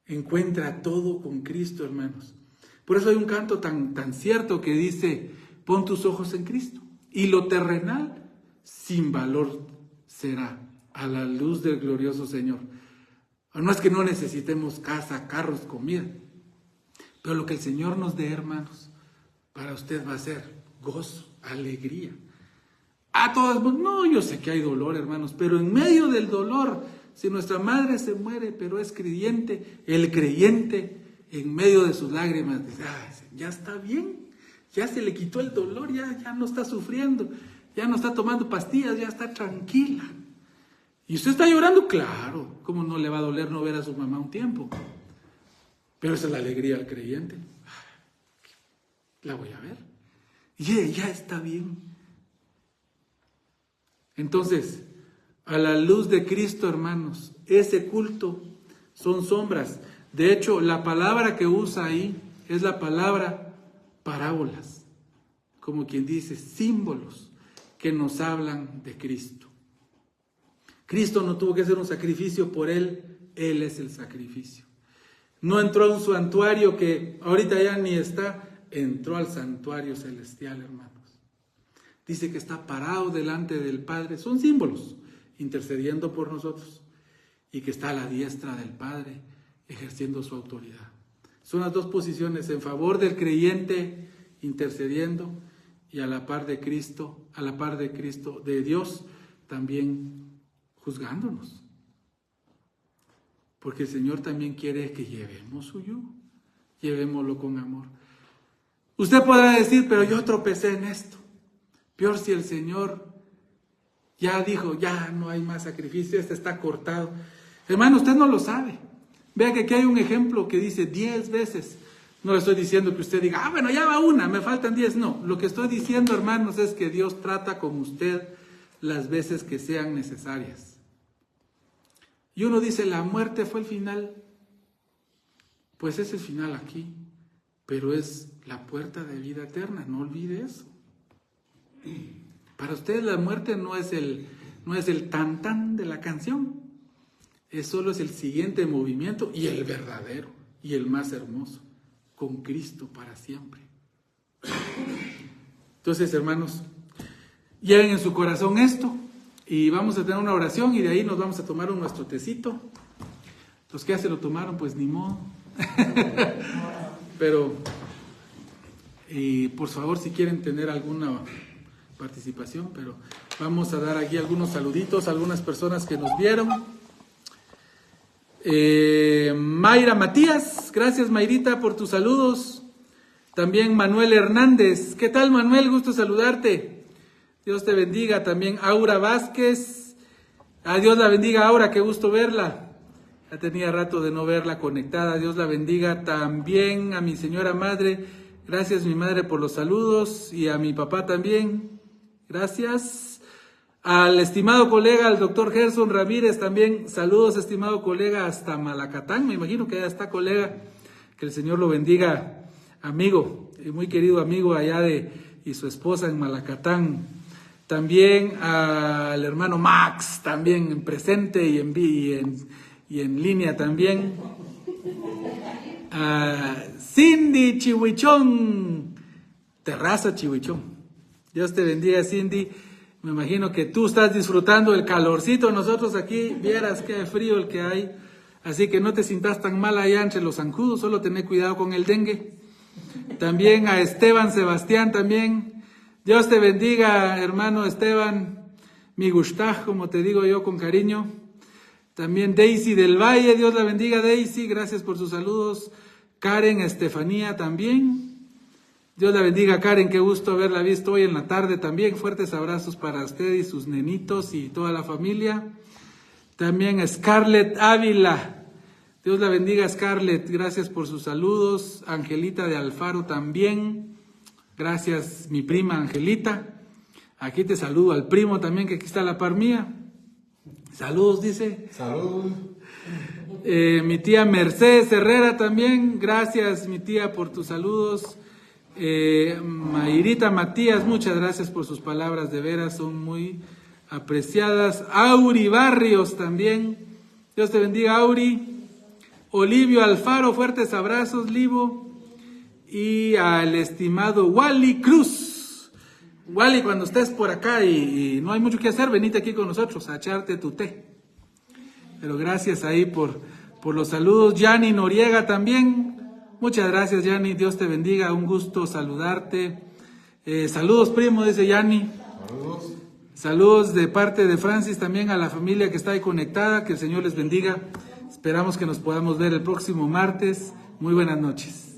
encuentra todo con Cristo, hermanos. Por eso hay un canto tan cierto que dice, pon tus ojos en Cristo. Y lo terrenal sin valor será a la luz del glorioso Señor. No es que no necesitemos casa, carros, comida, pero lo que el Señor nos dé, hermanos, para usted va a ser gozo, alegría. A todas, no, yo sé que hay dolor, hermanos, pero en medio del dolor, si nuestra madre se muere, pero es creyente, el creyente, en medio de sus lágrimas, dice, ya está bien, ya se le quitó el dolor, ya no está sufriendo, ya no está tomando pastillas, ya está tranquila. ¿Y usted está llorando? Claro, ¿cómo no le va a doler no ver a su mamá un tiempo? Pero esa es la alegría del creyente. La voy a ver. Y ya está bien. Entonces, a la luz de Cristo, hermanos, ese culto son sombras. De hecho, la palabra que usa ahí es la palabra parábolas, como quien dice, símbolos que nos hablan de Cristo. Cristo no tuvo que hacer un sacrificio por Él, Él es el sacrificio. No entró a un santuario que ahorita ya ni está, entró al santuario celestial, hermanos. Dice que está parado delante del Padre, son símbolos, intercediendo por nosotros, y que está a la diestra del Padre, ejerciendo su autoridad. Son las dos posiciones, en favor del creyente, intercediendo, y a la par de Cristo, de Dios, también juzgándonos. Porque el Señor también quiere que llevemos su yugo, llevémoslo con amor. Usted podrá decir, pero yo tropecé en esto. Peor si el Señor ya dijo, ya no hay más sacrificio, este está cortado. Hermano, usted no lo sabe. Vea que aquí hay un ejemplo que dice 10 veces. No le estoy diciendo que usted diga, bueno, ya va una, me faltan 10. No, lo que estoy diciendo, hermanos, es que Dios trata con usted las veces que sean necesarias. Y uno dice, la muerte fue el final. Pues es el final aquí, pero es la puerta de vida eterna, no olvide eso. Para ustedes la muerte no es el tan de la canción, solo es el siguiente movimiento y el verdadero y el más hermoso, con Cristo para siempre. Entonces, hermanos, lleven en su corazón esto y vamos a tener una oración y de ahí nos vamos a tomar nuestro tecito. Los que ya se lo tomaron, pues ni modo. Pero Y por favor, si quieren tener alguna participación, pero vamos a dar aquí algunos saluditos a algunas personas que nos vieron. Mayra Matías, gracias Mayrita por tus saludos. También Manuel Hernández, ¿qué tal Manuel? Gusto saludarte. Dios te bendiga. También Aura Vázquez, Dios la bendiga Aura, qué gusto verla. Ya tenía rato de no verla conectada, Dios la bendiga. También a mi señora madre, gracias mi madre por los saludos, y a mi papá también, gracias. Al estimado colega, al doctor Gerson Ramírez también, saludos estimado colega hasta Malacatán, me imagino que ya está colega, que el Señor lo bendiga. Amigo, muy querido amigo allá y su esposa en Malacatán. También al hermano Max, también presente y en línea también. A Cindy Chihuichón, Terraza Chihuichón. Dios te bendiga Cindy. Me imagino que tú estás disfrutando el calorcito. Nosotros aquí, vieras qué frío el que hay. Así que no te sientas tan mal allá entre los zancudos, solo tené cuidado con el dengue. También a Esteban Sebastián también. Dios te bendiga, hermano Esteban. Mi gustaj, como te digo yo con cariño. También Daisy del Valle, Dios la bendiga Daisy, gracias por sus saludos. Karen Estefanía también. Dios la bendiga Karen, qué gusto haberla visto hoy en la tarde también. Fuertes abrazos para usted y sus nenitos y toda la familia. También Scarlett Ávila. Dios la bendiga Scarlett, gracias por sus saludos. Angelita de Alfaro también, gracias mi prima Angelita. Aquí te saludo al primo también, que aquí está a la par mía. Saludos, dice. Saludos. Mi tía Mercedes Herrera también, gracias mi tía por tus saludos. Mayrita Matías, muchas gracias por sus palabras, de veras son muy apreciadas. Auri Barrios también, Dios te bendiga Auri. Olivio Alfaro, fuertes abrazos, Livo. Y al estimado Wally Cruz. Wally, cuando estés por acá y no hay mucho que hacer, venite aquí con nosotros a echarte tu té. Pero gracias ahí por los saludos. Yani Noriega también. Muchas gracias, Yani. Dios te bendiga. Un gusto saludarte. Saludos, primo, dice Yani. Saludos. Saludos de parte de Francis también a la familia que está ahí conectada. Que el Señor les bendiga. Esperamos que nos podamos ver el próximo martes. Muy buenas noches.